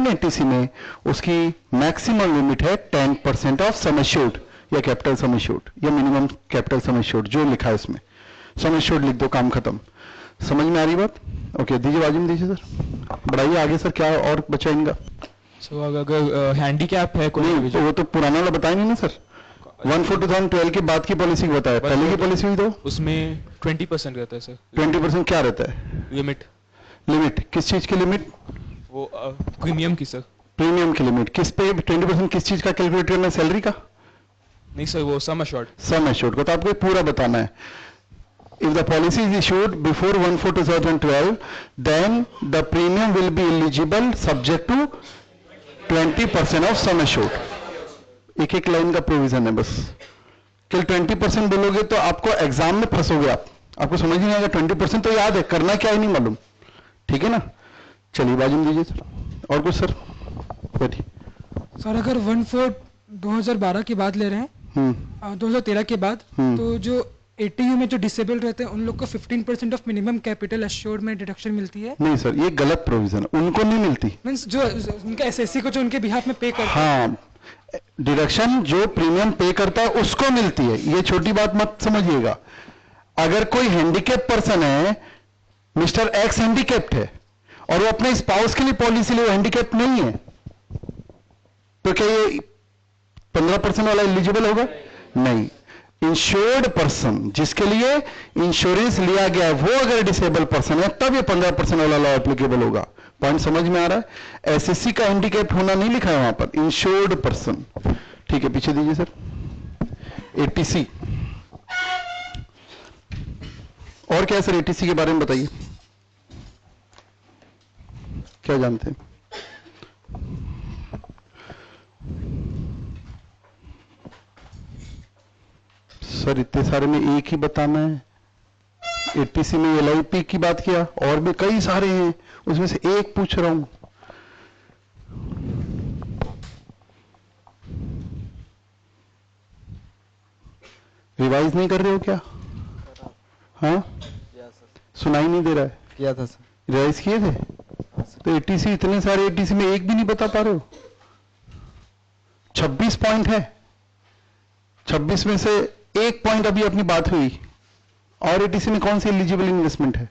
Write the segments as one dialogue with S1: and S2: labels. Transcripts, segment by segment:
S1: Indian ATC में उसकी maximum limit है 10% ऑफ सम एश्योर्ड या कैपिटल सम एश्योर्ड या मिनिमम कैपिटल सम एश्योर्ड, जो लिखा है इसमें सम एश्योर्ड लिख दो, काम खत्म। समझ में आ रही बात? ओके, दीजिए बाजू में दीजिए सर, बढ़ाइए आगे सर, क्या और बचा इनका?
S2: सो अगर हैंडीकैप है कोई,
S1: नहीं तो वो तो पुराना वाला बताया नहीं ना सर, 1/4/2012 के बाद की पॉलिसी को बताया, पहले की पॉलिसी हुई तो
S2: उसमें 20% रहता है सर।
S1: 20% क्या रहता है?
S2: लिमिट।
S1: लिमिट किस चीज की लिमिट?
S2: वो प्रीमियम की सर।
S1: प्रीमियम की लिमिट किस पे? 20% किस चीज का कैलकुलेट करना है? सैलरी का?
S2: नहीं सर, वो सम एश्योर्ड।
S1: सम एश्योर्ड को तो आपको पूरा बताना है। If the policy is issued before 1/4/2012, then the premium will be eligible subject to 20% of sum assured. एक एक लाइन का प्रोविजन है बस। केवल 20% बोलोगे तो आपको एग्जाम में फंसोगे आप, आपको समझ नहीं आएगा। 20% तो याद है, करना क्या है नहीं मालूम, ठीक है ना? चलिए बाजू में दीजिए सर, और कुछ सर? बैठिए
S3: सर। अगर 1/4/2012 की बात ले रहे हैं 2013 के बाद, तो जो एटीयू में जो डिसेबल्ड रहते हैं उन लोग को 15% ऑफ मिनिमम कैपिटल एश्योर्ड में डिडक्शन मिलती है।
S1: नहीं सर, ये गलत प्रोविजन है, उनको नहीं मिलती।
S3: मींस जो उनका एसएससी को जो उनके बिहाफ में पे करते हैं,
S1: हाँ, डिडक्शन जो प्रीमियम पे करता है उसको मिलती है। ये छोटी बात मत समझिएगा। अगर कोई हैंडीकैप पर्सन है, मिस्टर एक्स हैंडीकैप्ड है और वो अपने स्पाउस के लिए पॉलिसी ले, हैंडीकैप नहीं है, तो क्या ये 15% वाला एलिजिबल होगा? नहीं। इंश्योर्ड पर्सन जिसके लिए इंश्योरेंस लिया गया है, वो अगर डिसेबल पर्सन है तब ये 15% वाला लॉ एप्लीकेबल होगा। पॉइंट समझ में आ रहा है? एसएससी का हैंडीकैप होना नहीं लिखा है वहां पर, इंश्योर्ड पर्सन। ठीक है, पीछे दीजिए सर। एटीसी और क्या है सर? एटीसी के बारे में बताइए, क्या जानते हैं? सर इतने सारे में एक ही बताना है। एटीसी में एलआईपी की बात किया, और भी कई सारे हैं, उसमें से एक पूछ रहा हूं। रिवाइज नहीं कर रहे हो क्या? हाँ, सुनाई नहीं दे रहा है?
S4: किया था सर।
S1: रिवाइज किए थे? तो एटीसी, इतने सारे एटीसी में एक भी नहीं बता पा रहे हो? 26 पॉइंट है, 26 में से एक पॉइंट अभी अपनी बात हुई। और एटीसी में कौन सी एलिजिबल इन्वेस्टमेंट है?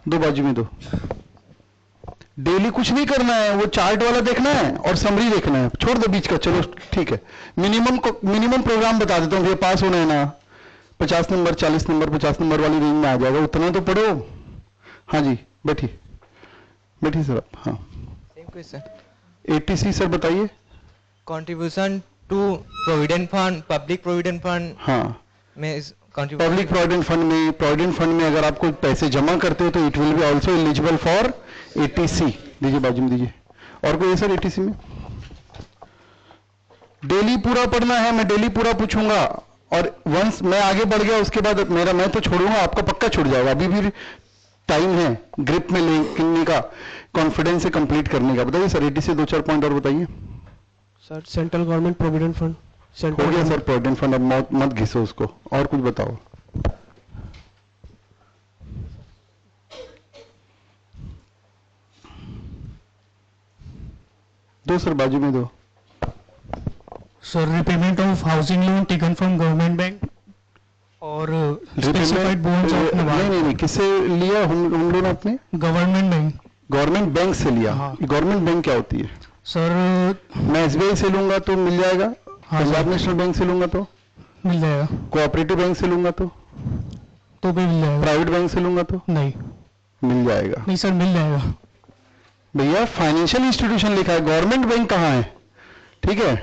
S1: दो बाजू में दो। डेली कुछ नहीं करना है, वो चार्ट वाला देखना है और समरी देखना है, छोड़ दो बीच का। चलो ठीक है, मिनिमम प्रोग्राम बता देता हूँ, पास होना है ना, 50 नंबर 40 नंबर 50 नंबर वाली रेंज में आ जाएगा, उतना तो पढ़ो। हाँ जी, बैठिए बैठिए सर आप। हाँ,
S4: सेम क्वेश्चन।
S1: एटीसी सर बताइए।
S4: Contribution to provident fund, public provident fund.
S1: हाँ,
S4: में
S1: पब्लिक प्रोविडेंट फंड में अगर आप कोई पैसे जमा करते हो तो it will be also eligible for eighty C. दीजिए बाजू में दीजिए। और कोई है सर एटीसी में? डेली पूरा पढ़ना है, मैं डेली पूरा पूछूंगा, और वंस मैं आगे बढ़ गया उसके बाद मैं तो छोड़ूंगा, आपका पक्का छूट जाएगा। अभी भी टाइम है ग्रिप में लेने का, कॉन्फिडेंस से कंप्लीट करने का। बताइए सर, एटीसी 2-4 पॉइंट और बताइए
S5: sir. Central government provident fund.
S1: हो गया सर, प्रोविडेंट फंड, अब मत घिसो उसको। और कुछ बताओ। दो सर, बाजू में दो।
S5: Sir repayment of housing loan taken from government bank और स्पेसिफाइड बोन्स ऑफ नबार्ड।
S1: नहीं, किससे लिया होम लोन आपने?
S5: Government bank.
S1: गवर्नमेंट बैंक से लिया?
S5: हाँ।
S1: गवर्नमेंट बैंक क्या होती है
S5: सर?
S1: मैं एसबीआई से लूंगा तो मिल जाएगा?
S5: हाँ,
S1: पंजाब नेशनल बैंक से लूंगा तो
S5: मिल जाएगा।
S1: कोऑपरेटिव बैंक से लूंगा तो
S5: भी मिल जाएगा।
S1: प्राइवेट बैंक से लूंगा तो
S5: नहीं
S1: मिल जाएगा?
S5: नहीं सर, मिल जाएगा
S1: भैया। फाइनेंशियल इंस्टीट्यूशन लिखा है, गवर्नमेंट बैंक कहाँ है? ठीक है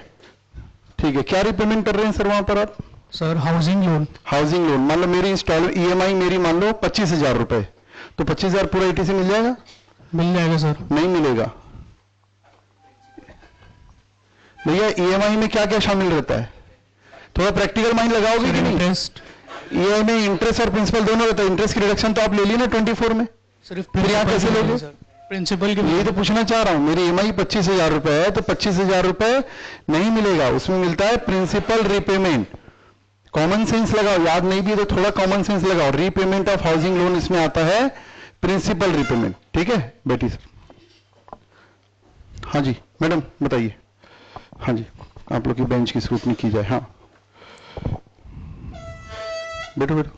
S1: ठीक है, क्या रिपेमेंट कर रहे हैं सर वहां पर आप?
S5: Sir housing loan.
S1: Housing loan, मान लो मेरी इंस्टॉलमेंट ईएमआई मेरी मान लो 25,000 रुपए, तो 25,000 पूरा एटीसी मिल जाएगा?
S5: मिल जाएगा सर।
S1: नहीं मिलेगा भैया। ईएमआई में क्या क्या शामिल रहता है? थोड़ा प्रैक्टिकल माइंड लगाओगे कि नहीं?
S5: इंटरेस्ट।
S1: ईएमआई में इंटरेस्ट और प्रिंसिपल दोनों रहता है। इंटरेस्ट की रिडक्शन तो आप ले ली ना 24 में,
S5: सिर्फ
S1: फिर यहाँ कैसे लोगे?
S5: प्रिंसिपल के।
S1: यही तो पूछना चाह रहा हूं। मेरी ईएमआई 25,000 रुपए है तो 25,000 रुपए नहीं मिलेगा, उसमें मिलता है प्रिंसिपल रीपेमेंट। कॉमन सेंस लगाओ, याद नहीं भी तो थोड़ा कॉमन सेंस लगाओ। रीपेमेंट ऑफ हाउसिंग लोन इसमें आता है प्रिंसिपल रीपेमेंट। ठीक है बेटी सर? हाँ जी मैडम बताइए। हाँ जी आप लोग की बेंच की स्क्रूटनी की जाए। हाँ बैठो बैठो,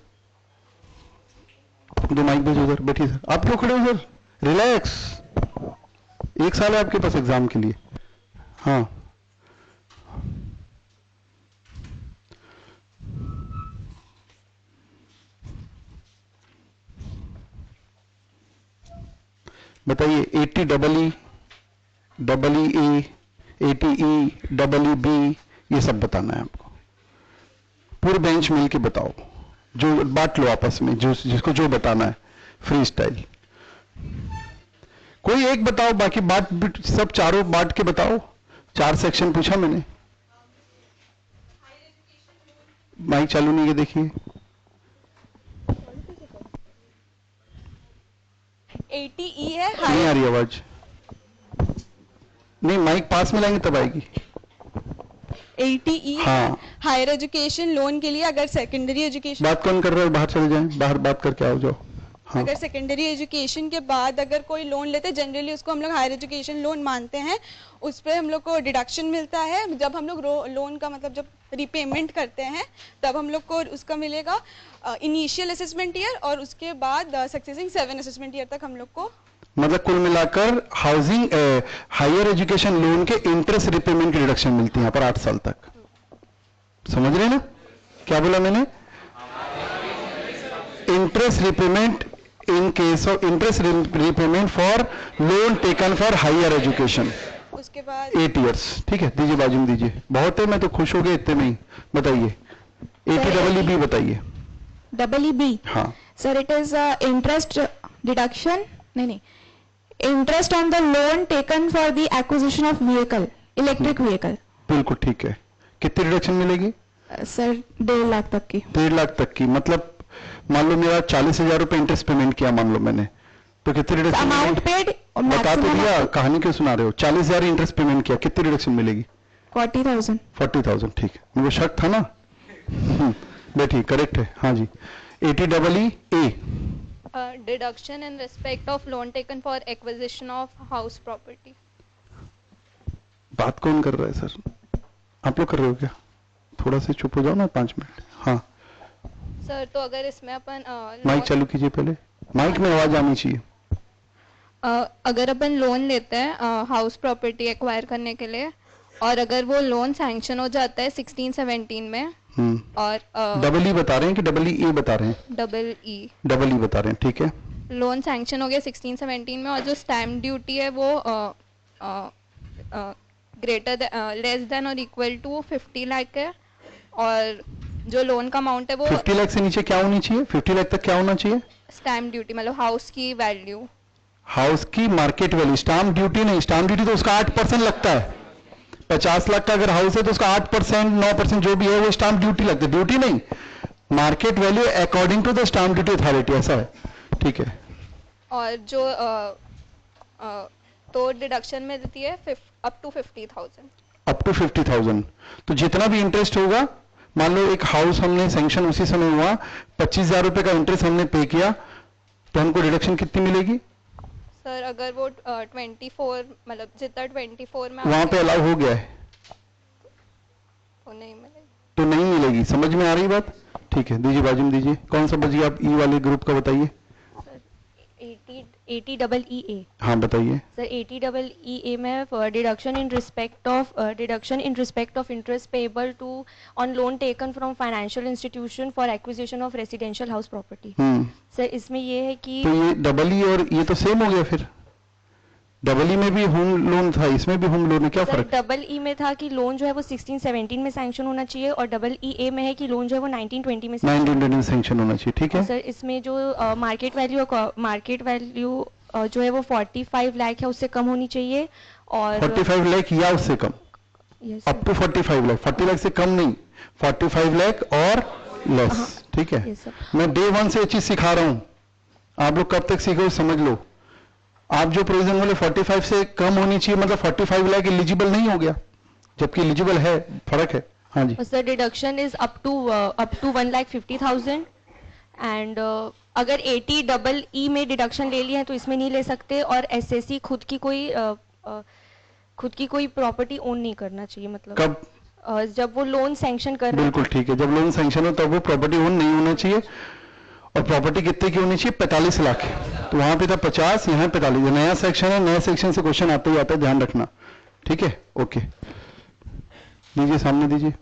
S1: दो माइक भेजो उधर, बैठिए सर। आप लोग खड़े हो सर, रिलैक्स, 1 साल है आपके पास एग्जाम के लिए। हाँ बताइए 80 डबल ई, डबल ई, 80 ई, डबल ई बी, ये सब बताना है आपको। पूरे बेंच मिल के बताओ, जो बांट लो आपस में, जो जिसको जो बताना है, फ्री स्टाइल। कोई एक बताओ, बाकी बात सब चारों बांट के बताओ। 4 सेक्शन पूछा मैंने। माइक चालू नहीं है देखिए।
S6: 80E है
S1: नहीं आ रही आवाज, नहीं माइक पास में लाएंगे तब आएगी।
S6: 80E
S1: हाँ।
S6: हायर एजुकेशन लोन के लिए अगर सेकेंडरी एजुकेशन,
S1: बात कौन कर रहा है? बाहर चले जाएं, बाहर बात करके आओ जाओ। हाँ
S6: अगर सेकेंडरी एजुकेशन के बाद अगर कोई लोन लेते हैं, जनरली उसको हम लोग हायर एजुकेशन लोन मानते हैं, उस पर हम लोग को डिडक्शन मिलता है। जब हम लोग लोन का मतलब जब रीपेमेंट करते हैं तब हम लोग को उसका मिलेगा इनिशियल असेसमेंट ईयर, और उसके बाद सक्सेसिंग 7 असेसमेंट ईयर तक हम लोग को,
S1: मतलब कुल मिलाकर हाउसिंग हायर एजुकेशन लोन के इंटरेस्ट रिपेमेंट की डिडक्शन मिलती है यहाँ पर 8 साल तक। समझ रहे हैं ना क्या बोला मैंने? Interest repayment in case of interest repayment for loan taken for higher education,
S6: उसके बाद
S1: 8 इयर्स। ठीक है, दीजिए बाजू में दीजिए। बहुत है, मैं तो खुश हो गया इतने में ही। बताइए 80 डबल ई बी बताइए।
S7: डबल ई बी,
S1: हाँ
S7: sir it is interest deduction, नहीं, interest on the loan taken for the acquisition of vehicle, electric vehicle.
S1: बिल्कुल ठीक है। कितनी डिडक्शन मिलेगी?
S7: सर 1.5 लाख तक की।
S1: 1.5 लाख तक की, मतलब मान लो मेरा 40,000 रुपए इंटरेस्ट पेमेंट किया मान लो मैंने, तो कितनी डिडक्शन?
S7: अमाउंट पेड
S1: बता तो दिया, कहानी क्यों सुना रहे हो? 40,000 इंटरेस्ट पेमेंट किया, कितनी डिडक्शन मिलेगी?
S7: 40,000।
S1: 40,000। ठीक है, मुझे शक था ना। बैठिए, करेक्ट है। हाँ जी 80 double E A,
S8: deduction in respect of loan taken for acquisition of house property.
S1: बात कौन कर रहा है सर? आप लोग कर रहे हो क्या? थोड़ा सा चुप हो जाओ ना 5 मिनट। हाँ
S8: सर तो अगर इसमें अपन
S1: माइक चालू कीजिए पहले, माइक में आवाज आनी चाहिए।
S8: अगर अपन लोन लेते हैं हाउस प्रॉपर्टी एक्वायर करने के लिए, और अगर वो लोन सैंक्शन हो जाता है 16-17 में, और
S1: डबल ई बता रहे हैं कि डबल ई ए बता रहे हैं?
S8: डबल ई,
S1: डबल ई बता रहे हैं, ठीक है।
S8: लोन सैंक्शन हो गया 16-17 में, और जो स्टैम्प ड्यूटी है वो ग्रेटर लेस देन और इक्वल टू 50 लाख है, और जो लोन का अमाउंट है वो
S1: 50 लाख से नीचे क्या होनी चाहिए? 50 लाख तक क्या होना चाहिए?
S8: स्टैम्प ड्यूटी, मतलब हाउस की वैल्यू,
S1: हाउस की मार्केट वैल्यू। स्टाम्प ड्यूटी नहीं, स्टाम्प ड्यूटी तो उसका 8% लगता है। 50 लाख का अगर हाउस है तो उसका 8%, 9% जो भी है वो स्टाम्प ड्यूटी लगती है। ड्यूटी नहीं, market value according to the stamp duty authority, ऐसा है। ठीक है।
S8: और जो तो डिडक्शन में देती है अप टू 50,000।
S1: Up to 50,000। तो जितना भी इंटरेस्ट होगा, मान लो एक हाउस हमने सैंक्शन उसी समय हुआ, 25,000 रुपए का इंटरेस्ट हमने पे किया, तो हमको डिडक्शन कितनी मिलेगी?
S8: सर अगर वो 24 मतलब जितना 24 में
S1: वहां पे अलाउ हो गया है
S8: तो नहीं मिलेगी।
S1: तो नहीं मिलेगी। समझ में आ रही बात? ठीक है, दीजिए बाजू में दीजिए। कौन सा बजिए आप? ई वाले ग्रुप का बताइए।
S9: 80 डबल ई ए।
S1: हाँ बताइए।
S9: सर 80 डबल ई ए में deduction in respect of interest payable to on loan taken from financial institution for acquisition of residential house property. Sir इसमें ये है कि
S1: तो ये डबल ई और ये तो सेम हो गया फिर। डबल ई में भी होम लोन था, इसमें भी होम लोन है, क्या फर्क?
S9: डबल ई में था कि लोन जो है वो 16-17 में सैंक्शन होना चाहिए, और डबल ई ए में है कि लोन जो है वो 19-20 में
S1: 19-20 में सैंक्शन होना चाहिए। ठीक है
S9: सर। इसमें जो मार्केट वैल्यू जो है वो 45 लाख है, उससे कम होनी चाहिए। और
S1: 45 लाख या उससे कम?
S9: yes,
S1: up to 45 lakh, 40 lakh से कम नहीं, 45 लाख और लेस। ठीक है।
S9: yes,
S1: मैं डे 1 से ये चीज सिखा रहा हूं, आप लोग कब तक सीखो समझ लो। आप जो प्रोविजन बोले 45 से कम होनी चाहिए, मतलब 45 लाख एलिजिबल नहीं हो गया, जबकि एलिजिबल है। फर्क है। हाँ जी
S9: sir. Deduction is up to 1,50,000 and अगर 80 डबल ई में डिडक्शन ले लिए हैं तो इसमें नहीं ले सकते, और एसएससी खुद की कोई खुद की कोई प्रॉपर्टी ओन नहीं करना चाहिए, मतलब
S1: कब?
S9: जब वो लोन सैंक्शन कर रहे
S1: बिल्कुल ठीक है, जब लोन सैंक्शन हो तब वो प्रॉपर्टी ओन नहीं होना चाहिए। और प्रॉपर्टी कितने की होनी चाहिए? 45 लाख। तो वहां पे था 50, यहाँ 45। नया सेक्शन है, नया सेक्शन से क्वेश्चन आते ही आता है, ध्यान रखना। ठीक है, ओके, दीजिए, सामने दीजिए,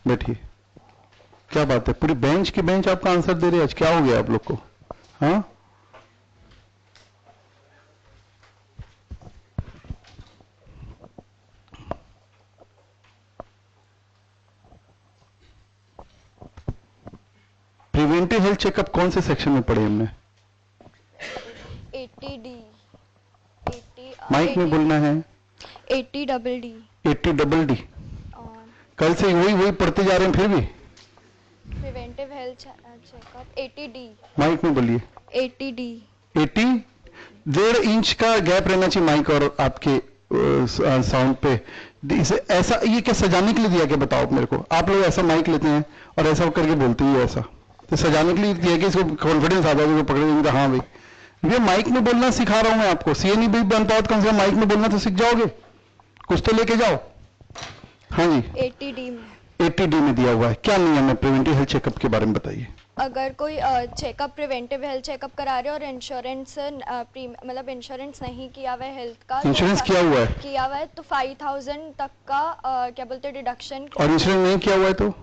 S1: बैठिए। क्या बात है, पूरी बेंच की बेंच आपका आंसर दे रहे हैं आज, क्या हो गया आप लोग को? हाँ, प्रिवेंटिव हेल्थ चेकअप कौन से सेक्शन में पढ़े हमने?
S8: 80D, 80
S1: माइक में बोलना है।
S8: 80DD
S1: 80DD। कल से वही पढ़ते जा रहे हैं फिर भी।
S8: Preventive health checkup 80D।
S1: Mic में बोलिए।
S8: 80D।
S1: 80, 1.5 इंच का गैप रहना चाहिए माइक और आपके साउंड पे। इसे ऐसा, ये क्या सजाने के लिए दिया? क्या बताओ आप मेरे को। आप लोग ऐसा माइक लेते हैं और ऐसा करके बोलते ही ऐसा, तो सजाने के लिए दिया कि इसको कॉन्फिडेंस आ जाए, पकड़े। हाँ भाई, ये माइक में बोलना सिखा रहा हूं मैं आपको। सीए नहीं भी बनता हो तो कम से कम माइक में बोलना तो सीख जाओगे, कुछ तो लेके जाओ। हाँ जी,
S8: 80D में।
S1: 80D में दिया हुआ है। क्या नियम है प्रिवेंटिव हेल्थ चेकअप के बारे में बताइए।
S8: अगर कोई चेकअप प्रिवेंटिव हेल्थ चेकअप करा रहे हो और इंश्योरेंस मतलब इंश्योरेंस नहीं किया हुआ है हेल्थ का,
S1: इंश्योरेंस किया हुआ है?
S8: किया हुआ है तो 5000 तक का क्या बोलते हैं डिडक्शन।
S1: और इंश्योरेंस नहीं किया हुआ है तो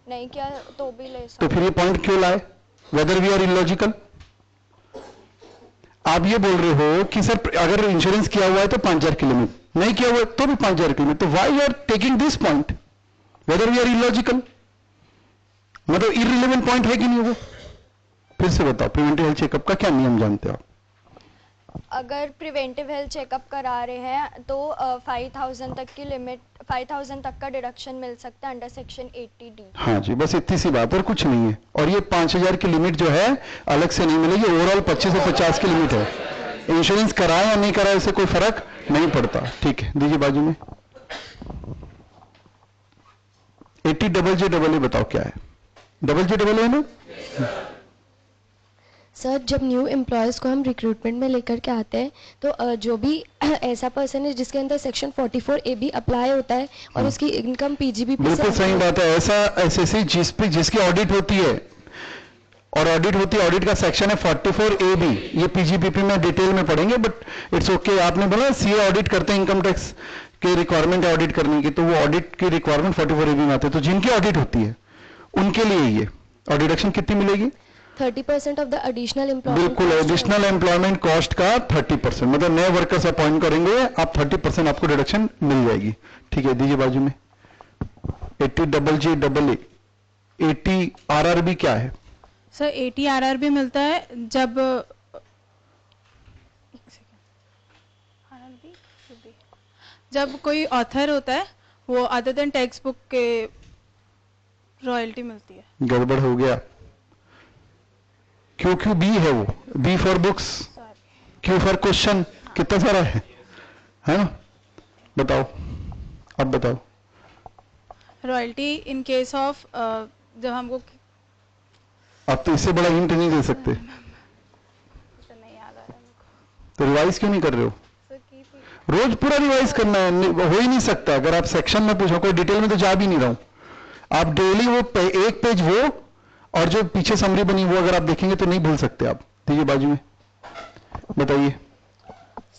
S8: नहीं किया तो भी ले सकते।
S1: तो फिर ये पॉइंट क्यों लाए? Whether we are illogical. आप ये बोल रहे हो कि सर अगर इंश्योरेंस किया हुआ है तो 5000 की लिमिट, नहीं किया हुआ है तो भी 5000 की लिमिट, तो why you are taking this point? Whether we are illogical, मतलब इररिलेवेंट पॉइंट है कि नहीं वो? फिर से बताओ, प्रिवेंटिव हेल्थ चेकअप का क्या नियम जानते हो आप?
S8: अगर प्रिवेंटिव हेल्थ चेकअप करा रहे हैं तो 5000 तक की लिमिट, 5000 तक का डिडक्शन मिल सकता है अंडर सेक्शन 80D।
S1: हाँ जी, बस इतनी सी बात और कुछ नहीं है। और ये 5000 की लिमिट जो है अलग से नहीं मिलेगी, ओवरऑल 25 और 50 की लिमिट है। इंश्योरेंस कराए या नहीं कराए इससे कोई फर्क नहीं पड़ता। ठीक है, दीजिए बाजू में। 80JJA बताओ क्या है? JJA है ना?
S10: सर, जब न्यू एम्प्लॉयज़ को हम रिक्रूटमेंट में लेकर के आते हैं तो जो भी ऐसा पर्सन है जिसके अंदर सेक्शन 44AB अप्लाई होता है और उसकी इनकम PGBP
S1: बिल्कुल सही बात है। ऐसा एसएससी जिसकी ऑडिट होती है और ऑडिट होती है, ऑडिट का सेक्शन है 44AB। ये PGBP में डिटेल में पढ़ेंगे, बट इट्स ओके। आपने बोला सीए ऑडिट करते हैं, इनकम टैक्स की रिक्वायरमेंट है ऑडिट करने की, तो वो ऑडिट की रिक्वायरमेंट 44AB में आते हैं। तो जिनकी ऑडिट होती है उनके लिए ये और डिडक्शन कितनी मिलेगी?
S10: 30% ऑफ द एडिशनल एम्प्लॉयमेंट।
S1: बिल्कुल, एडिशनल एम्प्लॉयमेंट कॉस्ट का 30%, मतलब नए वर्कर्स अपॉइंट करेंगे आप, 30% आपको डिडक्शन मिल जाएगी। ठीक है, दीजिए बाजू में। 80JJA 80 RRB क्या है?
S11: सर 80 RRB मिलता है जब कोई ऑथर होता है वो अदर देन टेक्स्ट बुक के रॉयल्टी मिलती है।
S1: गड़बड़ हो गया। QQB है वो, B for books, Q for question, कितना सारा है ना? बताओ, अब बताओ।
S11: रॉयल्टी इन केस ऑफ जब हमको,
S1: अब तो इससे बड़ा हिंट नहीं दे सकते,
S11: नहीं याद आ रहा है।
S1: तो रिवाइज क्यों नहीं कर रहे हो? रोज पूरा रिवाइज करना है, हो ही नहीं सकता। अगर आप सेक्शन में पूछो, कोई डिटेल में तो जा भी नहीं रहा हूं, आप डेली वो एक पेज वो और जो पीछे समरी बनी वो अगर आप देखेंगे तो नहीं भूल सकते आप। दीजिए बाजू में, बताइए।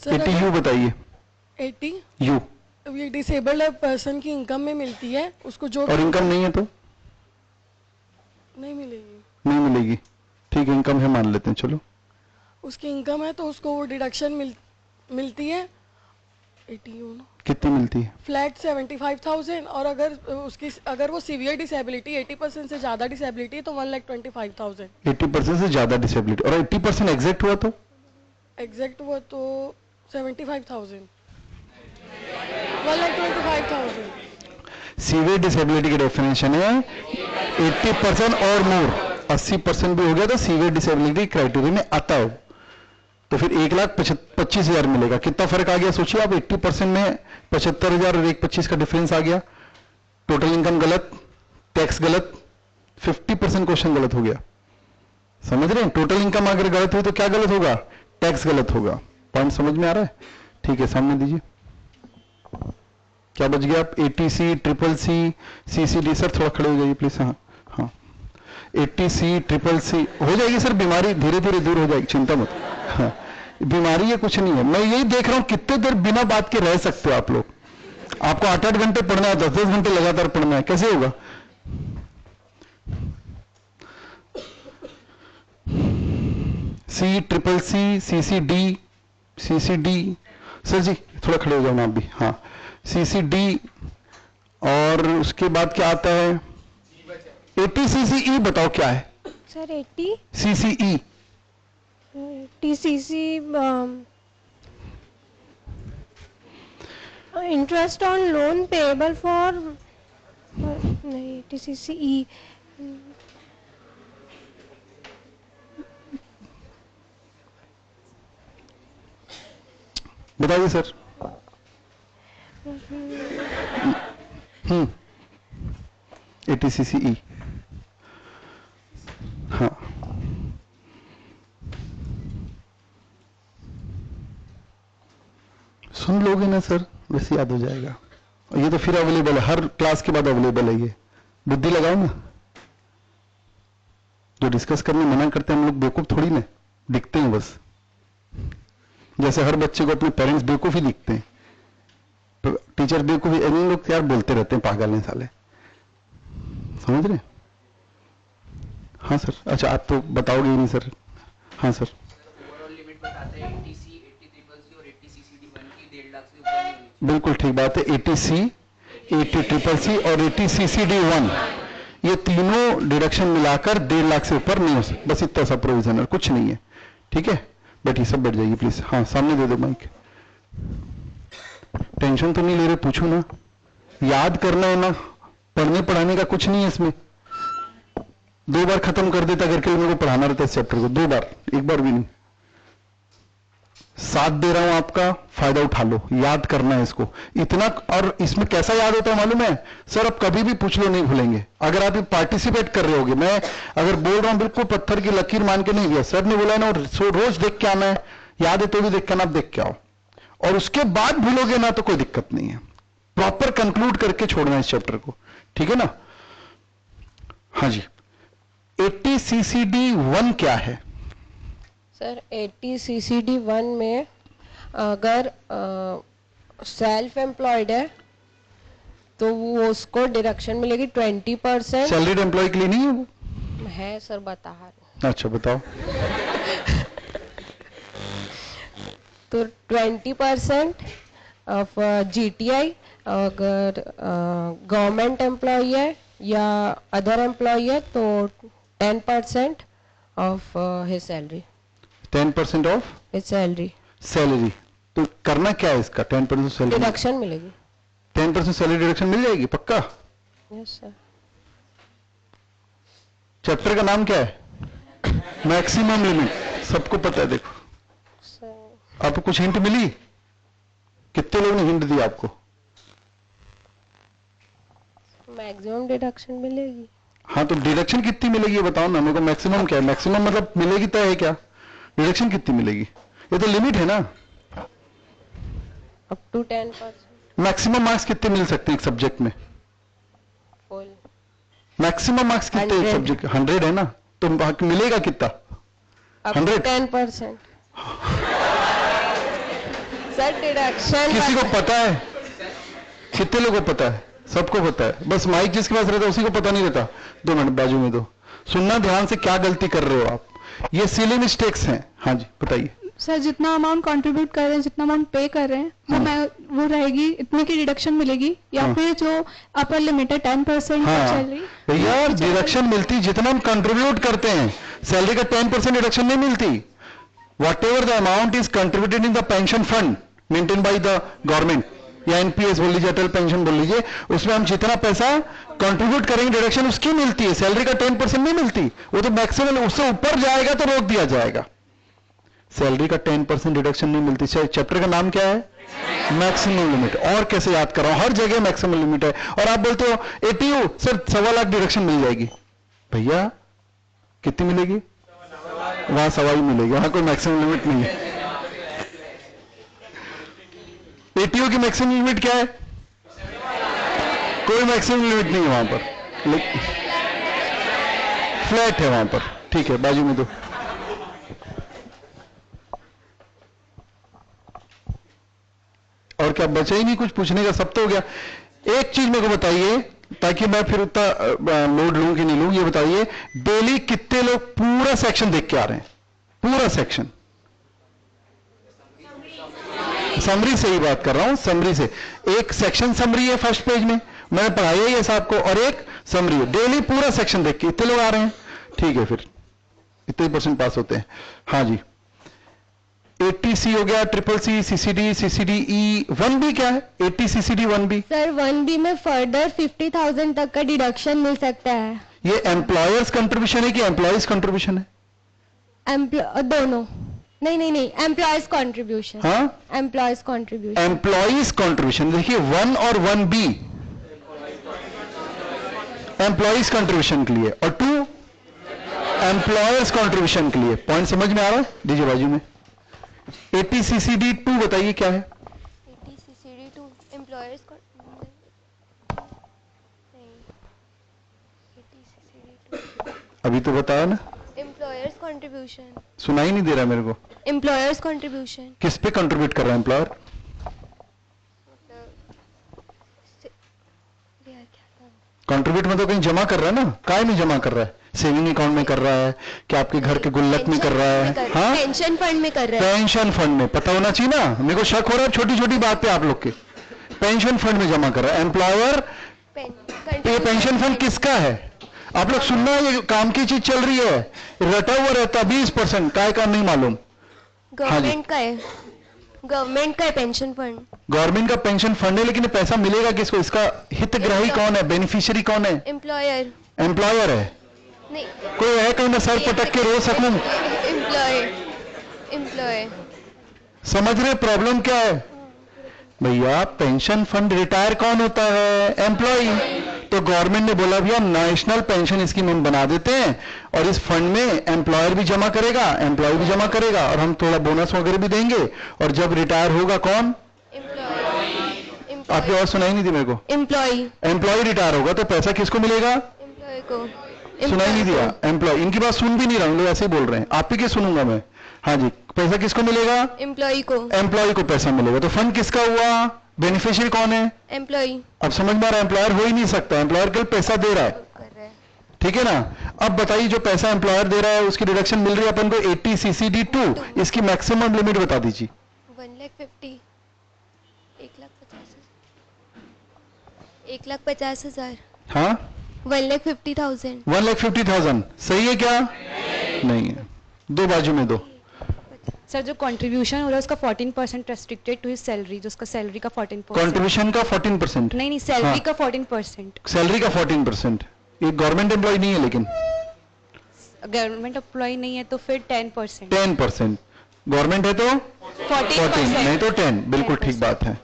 S1: 80U बताइए।
S12: 80U ये डिसेबल्ड पर्सन की इनकम में मिलती है, उसको जो
S1: और इनकम नहीं है तो
S12: नहीं मिलेगी।
S1: नहीं मिलेगी, ठीक है, इनकम है मान लेते हैं, चलो।
S12: उसकी इनकम है तो उसको वो डिडक्शन मिलती है 80U ना,
S1: कितनी मिलती है?
S12: फ्लैट 75,000। और अगर वो सीवियर डिसेबिलिटी 80% से ज्यादा डिसेबिलिटी है तो 1,25,000।
S1: 80% से ज्यादा डिसेबिलिटी और 80% एग्जैक्ट हुआ तो?
S12: एग्जैक्ट हुआ तो 75,000, 1,25,000।
S1: सीवियर डिसेबिलिटी की डेफिनेशन है 80% और मोर, 80% भी हो गया तो सीवियर डिसेबिलिटी क्राइटेरिया में आता हो, तो फिर 1,25,000 मिलेगा। कितना फर्क आ गया सोचिए आप, 80% में 75,000 और 1,25,000 का डिफरेंस आ गया। टोटल इनकम गलत, टैक्स गलत, 50% क्वेश्चन गलत हो गया। समझ रहे हैं? टोटल इनकम अगर गलत हुई तो क्या गलत होगा? टैक्स गलत होगा। पॉइंट समझ में आ रहा है? ठीक है, सामने दीजिए। क्या बच गया आप? ATC, CCC, CCD। सर थोड़ा खड़े हो जाइए प्लीज। हाँ हाँ, ATC, CCC हो जाएगी सर, बीमारी धीरे धीरे दूर हो जाएगी, चिंता मत। हाँ, बीमारी ये कुछ नहीं है। मैं यही देख रहा हूं कितने देर बिना बात के रह सकते हो आप लोग। आपको 8-8 घंटे पढ़ना है, 10-10 घंटे लगातार पढ़ना है, कैसे होगा? CCC, CCD। सर जी थोड़ा खड़े हो जाओ ना आप भी। हाँ, CCD। और उसके बाद क्या आता है? ATCCE बताओ क्या है?
S13: Sir 80
S1: CCE
S13: TCC interest on loan payable for नहीं TCCE
S1: बताइए सर। ATCCE। हाँ, सुन लोगे ना सर, वैसे याद हो जाएगा। और ये तो फिर अवेलेबल है, हर क्लास के बाद अवेलेबल है। ये बुद्धि लगाओ ना। जो डिस्कस करने मना करते हैं हम लोग बेवकूफ थोड़ी ना दिखते हैं, बस जैसे हर बच्चे को अपने पेरेंट्स बेवकूफ ही दिखते हैं, टीचर बेवकूफ। इन लोग यार बोलते रहते हैं पागल हैं साले, समझ रहे? हाँ सर। अच्छा, आप तो बताओगे ही नहीं सर। हाँ सर। बिल्कुल ठीक बात है। ATC, ATCCC और ATCCD1 ये तीनों डिडक्शन मिलाकर 1.5 लाख से ऊपर नहीं हो सकता। बस इतना सा प्रोविजन है, कुछ नहीं है। ठीक है, बैठिए, सब बैठ जाइए प्लीज। हाँ, सामने दे दो माइक। टेंशन तो नहीं ले रहे, पूछो ना। याद करना है ना, पढ़ने पढ़ाने का कुछ नहीं है इसमें। 2 बार खत्म कर देता करके मेरे को पढ़ाना रहता है इस चैप्टर को, 2 बार, 1 बार भी नहीं। साथ दे रहा हूं आपका, फायदा उठा लो। याद करना है इसको इतना। और इसमें कैसा याद होता है मालूम है सर? आप कभी भी पूछ लो, नहीं भूलेंगे। अगर आप पार्टिसिपेट कर रहे होगे, मैं अगर बोल रहा हूं बिल्कुल पत्थर की लकीर मान के नहीं गया, सर ने बोला ना रोज देख के आना है, याद है तो भी देख के आना, आप देख के आओ। और उसके बाद भूलोगे ना तो कोई दिक्कत नहीं है। प्रॉपर कंक्लूड करके छोड़ना है इस चैप्टर को, ठीक है ना? हाँ जी। ATCCD1 क्या है?
S10: सर ATCCD1 में अगर सेल्फ एम्प्लॉयड है तो वो उसको डिडक्शन मिलेगी 20%।
S1: सैलरीड एम्प्लॉय के लिए नहीं है वो?
S10: है सर, बता रहा हूं।
S1: अच्छा बताओ।
S10: तो 20% ऑफ GTI अगर गवर्नमेंट एम्प्लॉय है या अदर एम्प्लॉय है तो 10% of his salary.
S1: 10% of
S10: his salary.
S1: Salary. तो करना क्या है इसका? 10% सैलरी
S10: डिडक्शन मिलेगी।
S1: 10% सैलरी डिडक्शन मिल जाएगी पक्का?
S10: Yes sir.
S1: चैप्टर का नाम क्या है? Maximum limit. सबको पता है। देखो आपको कुछ हिंट मिली? कितने लोगों ने हिंट दिया आपको?
S10: मैक्सिमम डिडक्शन मिलेगी।
S1: हाँ, तो डिडक्शन कितनी मिलेगी ये बताओ ना मेरे को। मैक्सिमम क्या है? मैक्सिमम मतलब मिलेगी तय है क्या? डिडक्शन कितनी मिलेगी? ये तो लिमिट है ना।
S10: Up to 10%।
S1: मैक्सिमम मार्क्स कितने मिल सकते हैं एक सब्जेक्ट में?
S10: फुल।
S1: मैक्सिमम मार्क्स कितने एक सब्जेक्ट? 100 है ना, तो मिलेगा कितना?
S10: 100। 10%। सर डिडक्शन
S1: किसी को पता है? कितने लोगों को पता है? सबको पता है, बस माइक जिसके पास रहता है उसी को पता नहीं रहता। 2 मिनट बाजू में दो, सुनना ध्यान से। क्या गलती कर रहे हो आप? ये सिली मिस्टेक्स हैं। हाँ जी बताइए।
S14: सर जितना अमाउंट कंट्रीब्यूट कर रहे हैं, जितना अमाउंट पे कर रहे हैं, वो रहेगी, इतने की डिडक्शन मिलेगी। या फिर जो अपर लिमिट है 10% सैलरी।
S1: भैया डिडक्शन मिलती जितना हम कंट्रीब्यूट करते हैं, सैलरी का 10% डिडक्शन नहीं मिलती। whatever the amount is contributed in the pension fund maintained by the government या NPS बोल लीजिए, अटल पेंशन बोल लीजिए, उसमें हम जितना पैसा कंट्रीब्यूट करेंगे डिडक्शन उसकी मिलती है। सैलरी का 10% नहीं मिलती, वो तो मैक्सिमम, उससे ऊपर जाएगा तो रोक दिया जाएगा। सैलरी का 10% डिडक्शन नहीं मिलती। चैप्टर का नाम क्या है? Maximum limit. और कैसे याद कराओ? हर जगह मैक्सिमम लिमिट है। और आप बोलते हो ATU सर 1.25 लाख डिडक्शन मिल जाएगी। भैया कितनी मिलेगी? वहां 1.25 मिलेगी, वहां कोई मैक्सिमम लिमिट नहीं है। एटीओ की मैक्सिमम लिमिट क्या है? कोई मैक्सिमम लिमिट नहीं है वहां पर, फ्लैट है वहां पर। ठीक है, बाजू में दो। और क्या बचा ही नहीं कुछ पूछने का, सब तो हो गया। एक चीज मेरे को बताइए, ताकि मैं फिर उतना लोड लूं कि नहीं लूं, ये बताइए डेली कितने लोग पूरा सेक्शन देख के आ रहे हैं? पूरा सेक्शन समरी से ही बात कर रहा हूं, समरी से। एक सेक्शन समरी है फर्स्ट पेज में, मैंने पढ़ाया ही है साहब को, और एक समरी है। डेली पूरा सेक्शन देख के इतने लोग आ रहे हैं, ठीक है, फिर इतने % पास होते हैं। हाँ जी, 80C हो गया, CCC, CCD, CCDE, 1B क्या है? 80 CCD 1B।
S10: सर 1B में फर्दर 50,000 तक का डिडक्शन मिल सकता है।
S1: ये एम्प्लॉयर्स कंट्रीब्यूशन है कि एम्प्लॉयज कंट्रीब्यूशन है?
S10: दोनों। नहीं, एम्प्लॉयज कंट्रीब्यूशन।
S1: हाँ,
S10: एम्प्लॉयज कंट्रीब्यूशन।
S1: Employees contribution. देखिए 1 और 1B एम्प्लॉयज कंट्रीब्यूशन के लिए, और 2 एम्प्लॉयर्स कंट्रीब्यूशन के लिए। पॉइंट समझ में आ रहा है? दीजिए बाजू में। 80 CCD 2 बताइए क्या है?
S10: 80 CCD 2 एम्प्लॉयर्स
S1: अभी तो बताया ना,
S10: एम्प्लॉयर्स कंट्रीब्यूशन।
S1: सुनाई नहीं दे रहा मेरे को।
S10: एम्प्लॉयर्स कंट्रीब्यूशन
S1: किस पे कंट्रीब्यूट कर रहा है एम्प्लॉयर? कंट्रीब्यूट मतलब कहीं जमा कर रहा है ना, काय में जमा कर रहा है? सेविंग अकाउंट में कर रहा है कि आपके घर के गुल्लक में कर रहा है? हाँ,
S10: पेंशन फंड में कर रहा है।
S1: पेंशन फंड में, पता होना चाहिए ना, मेरे को शक हो रहा है छोटी छोटी बात पे आप लोग के। पेंशन फंड में जमा कर रहा है एम्प्लॉयर। ये पेंशन फंड किसका है? आप लोग सुनना, ये काम की चीज चल रही है, रटा हुआ रहता 20%, काय का नहीं मालूम।
S10: गवर्नमेंट का है, गवर्नमेंट का है पेंशन फंड।
S1: गवर्नमेंट का पेंशन फंड है, लेकिन पैसा मिलेगा किसको? इसका हितग्राही कौन है? बेनिफिशियरी कौन है?
S10: एम्प्लॉयर।
S1: एम्प्लॉयर है।
S10: नहीं,
S1: कोई है कहीं मैं सर पटक के रो सकूं?
S10: एम्प्लॉय।
S1: समझ रहे प्रॉब्लम क्या है भैया? पेंशन फंड रिटायर कौन होता है? एम्प्लॉय। तो गवर्नमेंट ने बोला भैया नेशनल पेंशन स्कीम हम बना देते हैं, और इस फंड में एम्प्लॉयर भी जमा करेगा, एम्प्लॉय भी जमा करेगा, और हम थोड़ा बोनस वगैरह भी देंगे, और जब रिटायर होगा कौन? आपकी आवाज सुनाई नहीं थी मेरे को। एम्प्लॉय रिटायर होगा तो पैसा किसको मिलेगा?
S10: एम्प्लॉय को।
S1: सुनाई नहीं दिया? एम्प्लॉय। इनकी बात सुन भी नहीं रहा हूं, लोग ऐसे ही बोल रहे हैं, आप ही के सुनूंगा मैं। हाँ जी, पैसा किसको मिलेगा?
S10: एम्प्लॉय को।
S1: एम्प्लॉय को पैसा मिलेगा। तो फंड किसका हुआ? बेनिफिशियरी कौन है?
S10: एम्प्लॉय।
S1: अब समझ में आ रहा है, एम्प्लॉयर हो ही नहीं सकता, एम्प्लॉयर केवल पैसा दे रहा है, ठीक है ना? अब बताइए जो पैसा एम्प्लॉयर दे रहा है उसकी डिडक्शन मिल रही है अपन को 80 CCD 2, इसकी मैक्सिमम लिमिट बता दीजिए।
S10: 1,50,000। 1,50,000।
S1: हाँ,
S10: 1,50,000।
S1: 1,50,000 सही है क्या? नहीं है। दो बाजू में दो।
S15: सर जो कंट्रीब्यूशन हो रहा है उसका 14% रेस्ट्रिक्टेड टू हिज सैलरी, जो उसका सैलरी का 14%।
S1: कंट्रीब्यूशन का 14%?
S15: नहीं, सैलरी का 14%।
S1: सैलरी का 14%। ये गवर्नमेंट एम्प्लॉय नहीं है, लेकिन
S15: गवर्नमेंट एम्प्लॉय नहीं है तो फिर 10%।
S1: 10%। गवर्नमेंट है तो 14, नहीं तो 10। बिल्कुल ठीक बात है।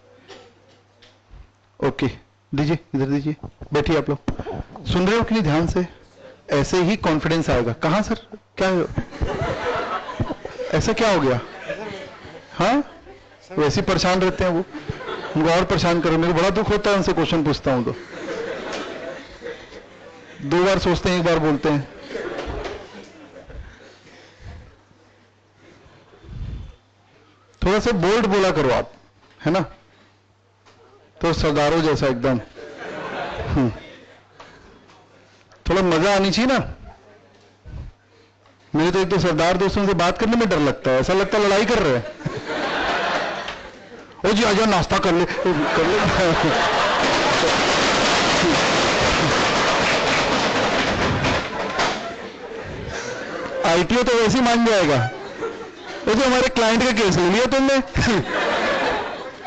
S1: ओके, दीजिए, इधर दीजिए, बैठिए। आप लोग सुन रहे हो कि नहीं ध्यान से? ऐसे ही कॉन्फिडेंस आएगा। कहां सर, क्या ऐसा क्या हो गया? हाँ, वैसे परेशान रहते हैं वो, उनको और परेशान करो। मेरे को बड़ा दुख होता है उनसे क्वेश्चन पूछता हूं तो 2 बार सोचते हैं, 1 बार बोलते हैं। थोड़ा सा बोल्ड बोला करो आप, है ना? तो सरदारों जैसा एकदम। थोड़ा मजा आनी चाहिए ना। मेरे तो एक तो सरदार दोस्तों से बात करने में डर लगता है, ऐसा लगता है लड़ाई कर रहे हैं। ओ जी आजा, नाश्ता कर ले, कर ले। आईटीओ तो वैसे ही मान जाएगा। वो जो हमारे क्लाइंट का केस ले लिया तुमने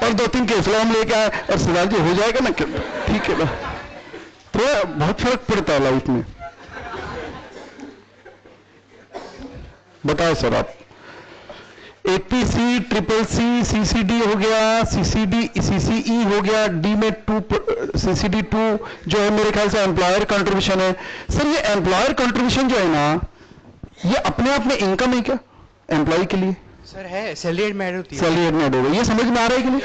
S1: और 2-3 केस हम लेके आए, और सरदार जी हो जाएगा ना, ठीक है ना? तो बहुत फर्क पड़ता है लाइफ में। बताओ सर आप। 80C, CCC, CCD हो गया, CCE हो गया, डी में 2 CCD 2 जो है मेरे ख्याल से एम्प्लॉयर कंट्रीब्यूशन है। सर ये एम्प्लॉयर कंट्रीब्यूशन जो है ना, ये अपने आप में इनकम है क्या एम्प्लॉय के लिए?
S4: सर है, सैलरी एड में ऐड होती है।
S1: सैलरी एड में ऐड होगा, ये समझ में आ रहा है कि नहीं?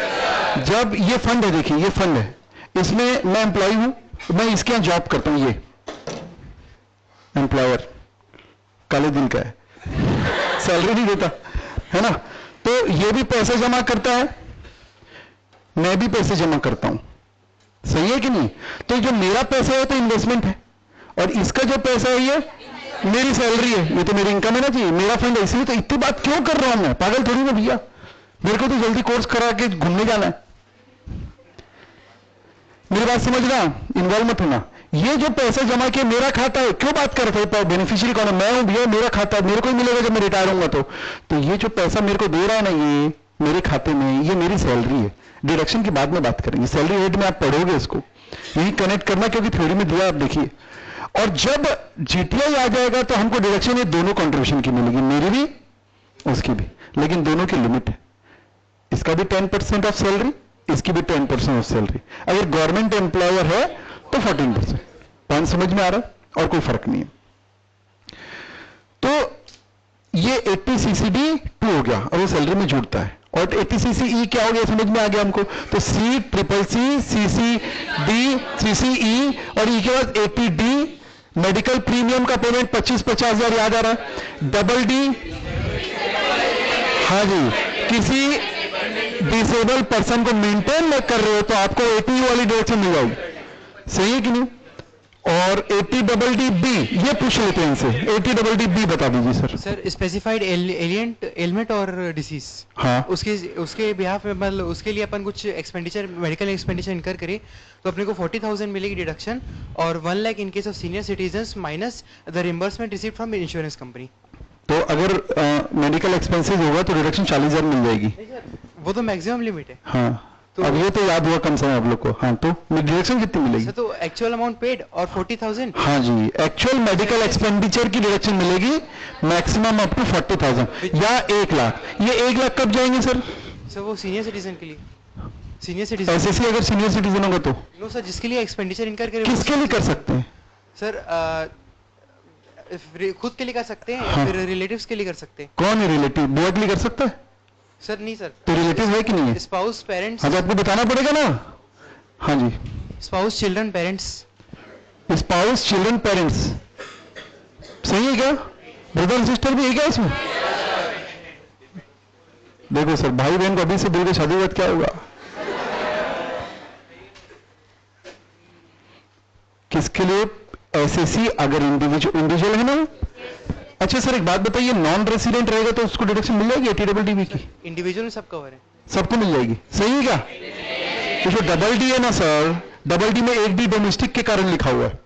S1: जब ये फंड है, देखिए ये फंड है, इसमें मैं एम्प्लॉय हूं, मैं इसके यहां जॉब करता हूं, ये एम्प्लॉयर काले दिल का है, सैलरी नहीं देता है ना, तो ये भी पैसे जमा करता है, मैं भी पैसे जमा करता हूं, सही है कि नहीं? तो जो मेरा पैसा है तो इन्वेस्टमेंट है, और इसका जो पैसा है ये मेरी सैलरी है, ये तो मेरी इनकम है ना जी, मेरा फंड है। इसलिए तो इतनी बात क्यों कर रहा हूं मैं, पागल थोड़ी ना भैया, मेरे को तो जल्दी कोर्स करा के घूमने जाना है। मेरी बात समझना, इन्वॉल्व मत होना। ये जो पैसा जमा किया मेरा खाता है, क्यों बात कर रहे थे, बेनिफिशियरी कौन है? मैं हूं भैया, मेरा खाता है, मेरे को ही मिलेगा जब मैं रिटायर होऊंगा तो ये जो पैसा मेरे को दे रहा है ना, ये मेरे खाते में, ये मेरी सैलरी है। डिडक्शन की बाद में बात करेंगे, सैलरी रेट में आप पढ़ोगे इसको, यही कनेक्ट करना, क्योंकि थ्योरी में दिया आप देखिए। और जब जीटीआई आ जाएगा तो हमको डिडक्शन ये दोनों कंट्रीब्यूशन की मिलेगी, मेरी भी उसकी भी, लेकिन दोनों की लिमिट है, इसका भी 10% ऑफ सैलरी, इसकी भी 10% ऑफ सैलरी। अगर गवर्नमेंट एम्प्लॉयर है तो 14%। पॉइंट समझ में आ रहा है? और कोई फर्क नहीं है। तो ये 80 CCD 2 हो गया और वो सैलरी में जुड़ता है, और 80 CCE क्या हो गया, समझ में आ गया हमको? तो CCC, CCD, CCE और ई के बाद 80D, मेडिकल प्रीमियम का पेमेंट 25-50 हजार याद आ रहा है। डबल डी, हाँ जी, किसी डिसेबल पर्सन को मेंटेन कर रहे हो तो आपको 80 वाली डिडक्शन मिल जाएगी, सही है कि नहीं? और 80DD ये पूछ लेते हैं इनसे, 80DD बता दीजिए सर।
S4: सर स्पेसिफाइड एलिमेंट और डिसीज,
S1: हाँ,
S4: उसके बिहाफ में, मतलब उसके लिए अपन कुछ एक्सपेंडिचर, मेडिकल एक्सपेंडिचर इनकर करें तो अपने को 40,000 मिलेगी डिडक्शन, और 1 लाख इन case of senior citizens minus the reimbursement received from insurance company.
S1: तो अगर मेडिकल एक्सपेंसेस होगा तो डिडक्शन 40,000 मिल जाएगी,
S4: वो तो मैक्सिमम लिमिट है।
S1: हाँ, तो अब ये तो याद हुआ कम समय आप लोग को। हाँ, तो डिडक्शन कितनी मिलेगी?
S4: तो एक्चुअल अमाउंट पेड और 40,000।
S1: हाँ जी, एक्चुअल मेडिकल एक्सपेंडिचर की डिडक्शन मिलेगी मैक्सिमम अप टू 40,000 या 1 लाख। ये 1 लाख कब जाएंगे सर?
S4: सर वो सीनियर सिटीजन के लिए, सीनियर सिटीजन
S1: एसएससी अगर सीनियर सिटीजन होगा तो?
S4: नो सर, जिसके लिए एक्सपेंडिचर इनकर करे।
S1: किसके लिए कर सकते हैं
S4: सर? खुद के लिए कर सकते हैं,
S1: हाँ,
S4: फिर रिलेटिव्स के लिए कर सकते हैं।
S1: कौन है रिलेटिव? बुआ के लिए कर सकता है?
S4: सर नहीं सर।
S1: तो रिलेटिव है कि नहीं है?
S4: Spouse, parents.
S1: हाँ, तो आपको बताना पड़ेगा ना। हाँ जी,
S4: spouse, children, parents.
S1: Spouse, children, parents, सही है क्या? ब्रदर सिस्टर भी है क्या इसमें? देखो सर, भाई बहन को अभी से दिल के शादी के बाद क्या होगा? किसके लिए? एसएससी अगर इंडिविजुअल है ना। अच्छा सर, एक बात बताइए, नॉन रेसिडेंट रहेगा तो उसको डिडक्शन मिल जाएगी 80DD की?
S4: इंडिविजुअल में सब कवर है,
S1: सबको मिल जाएगी, सही है क्या? तो जो डबल डी है ना सर, डबल डी में 1D डोमेस्टिक के कारण लिखा हुआ है।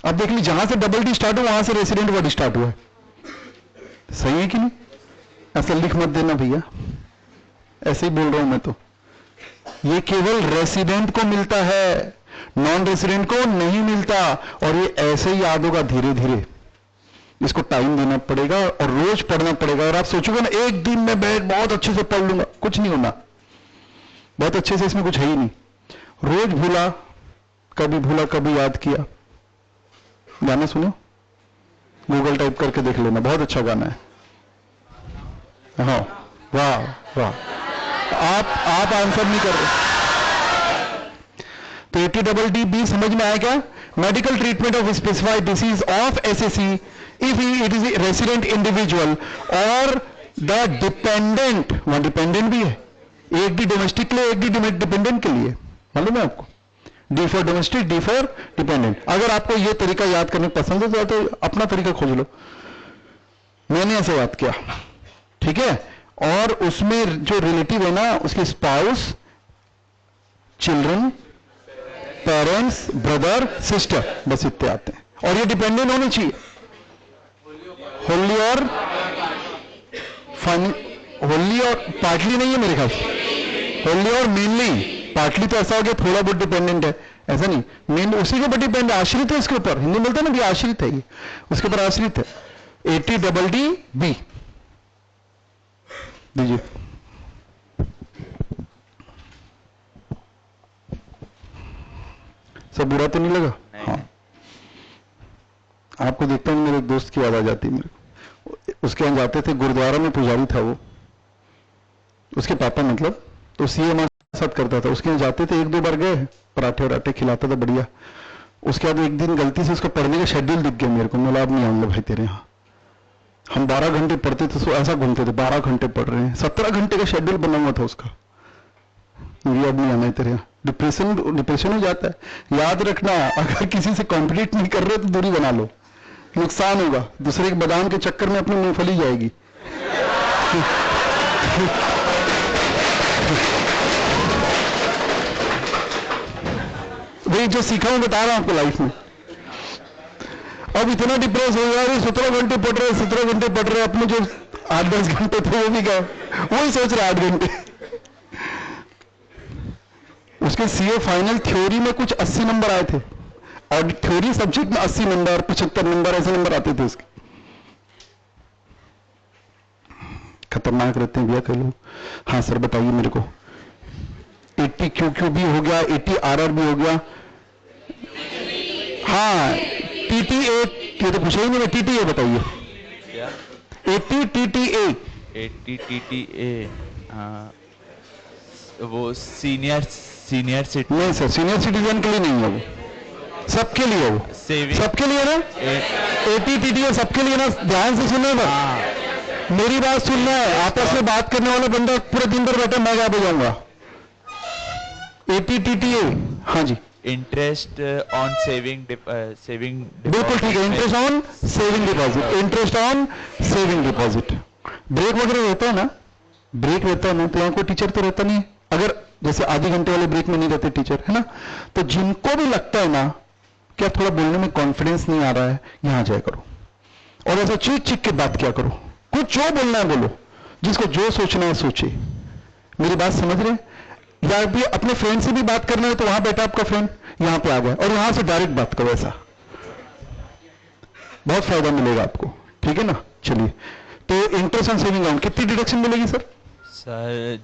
S1: अब देख लीजिए, जहां से डबल डी स्टार्ट हुआ वहां से रेसिडेंट वर्ड स्टार्ट हुआ है, सही है कि नहीं? ऐसा लिख मत देना भैया, ऐसे ही बोल रहा हूं मैं तो। ये केवल रेसिडेंट को मिलता है, नॉन रेसिडेंट को नहीं मिलता, और ये ऐसे ही याद होगा धीरे धीरे। इसको टाइम देना पड़ेगा और रोज पढ़ना पड़ेगा। और आप सोचोगे ना एक दिन में बैठ बहुत अच्छे से पढ़ लूंगा, कुछ नहीं होना। बहुत अच्छे से इसमें कुछ है ही नहीं। रोज भूला कभी याद किया। गाना सुनो, गूगल टाइप करके देख लेना, बहुत अच्छा गाना है। हाँ, वाह वाह, आप आंसर नहीं कर रहे। तो 80DD समझ में आया क्या? Medical treatment of specified disease of SSC if it is a resident individual or the dependent, वहां डिपेंडेंट भी है, एक डी डोमेस्टिक के लिए, एक डी डिपेंडेंट के लिए, मालूम है आपको? D for domestic, D for dependent. अगर आपको ये तरीका याद करने पसंद है तो अपना तरीका खोज लो, मैंने ऐसे याद किया, ठीक है? और उसमें जो रिलेटिव है ना, उसके spouse, children, parents, brother, sister, बस इतने आते हैं। और ये डिपेंडेंट होने चाहिए, होली और होली और पार्टली नहीं है मेरे ख्याल से, होली और मेनली। पार्टली तो ऐसा हो गया थोड़ा बहुत डिपेंडेंट है, ऐसा नहीं, मेन उसी के ऊपर डिपेंड है, आश्रित है उसके ऊपर। हिंदी में बोलते हैं ना भी आश्रित है, ये उसके ऊपर आश्रित है। 80DD दीजिए। सब बुरा तो नहीं लगा? हाँ, आपको देखता हूं मेरे एक दोस्त की याद आ जाती है मेरे को। उसके यहाँ जाते थे, गुरुद्वारा में पुजारी था वो, उसके पापा मतलब, तो सीए हमारे साथ करता था, उसके यहाँ जाते थे, 1-2 बार गए, पराठे वराठे खिलाता था बढ़िया। उसके बाद एक दिन गलती से उसको पढ़ने का शेड्यूल दिख गया मेरे को, मैं अब नहीं आऊंगा भाई तेरे यहाँ। हम 12 घंटे पढ़ते थे तो ऐसा घूमते थे, 12 घंटे पढ़ रहे हैं, 17 घंटे का शेड्यूल बना हुआ था उसका। ये अब नहीं आना है तेरे यहाँ। डिप्रेशन हो जाता है। याद रखना, अगर किसी से कॉम्पिटिट नहीं कर रहे तो दूरी बना लो, नुकसान होगा। दूसरे के बादाम के चक्कर में अपनी मूंगफली जाएगी। भाई जो सीखा हूं बता रहा हूं आपको लाइफ में। अब इतना डिप्रेस हो गया, 17 घंटे पढ़ रहे, 17 घंटे पढ़ रहे, अपने जो 8-10 घंटे थे वो भी गए, वही सोच रहे 8 घंटे। उसके सीए फाइनल थ्योरी में कुछ 80 नंबर आए थे, और थ्योरी सब्जेक्ट में 80 नंबर, 75 नंबर, ऐसे नंबर आते थे उसके। खतरनाक रहते हैं भैया कई लोग। हाँ सर बताइए मेरे को। 80 QQ भी हो गया, 80 RR भी हो गया। हाँ TTA, ये तो पूछा ही नहीं, TTA बताइए। 80 TTA।
S16: 80 TTA, वो सीनियर सिटीजन।
S1: नहीं सर, सीनियर सिटीजन के लिए नहीं है वो, सबके लिए है वो। सबके लिए ना 80 TTA सबके लिए ना। ध्यान से सुनना बस, मेरी बात सुनना है। आपस में बात करने वाला बंदा पूरे दिन भर बैठा, मैं क्या बजाऊंगा। 80 TTA, हाँ जी।
S16: इंटरेस्ट ऑन सेविंग
S1: बिल्कुल ठीक है, interest on saving deposit, interest on saving deposit. Break वगैरह रहता है ना, ब्रेक रहता है ना, तो यहाँ कोई टीचर तो रहता नहीं है। अगर जैसे आधे घंटे वाले ब्रेक में नहीं रहते टीचर, है ना, तो जिनको भी लगता है ना कि आप थोड़ा बोलने में कॉन्फिडेंस नहीं आ रहा है, यहां जाया करो और ऐसा चीख के बात क्या करो। कुछ जो बोलना है बोलो, जिसको जो सोचना है सोचे। मेरी बात समझ रहे हैं? या भी अपने फ्रेंड से भी बात करना है तो वहां बैठा आपका फ्रेंड, यहां पे आ गया, और यहां से डायरेक्ट बात करो। ऐसा बहुत फायदा मिलेगा आपको, ठीक है ना। चलिए, तो इंटरेस्ट ऑन सेविंग अकाउंट कितनी डिडक्शन मिलेगी सर?
S16: सर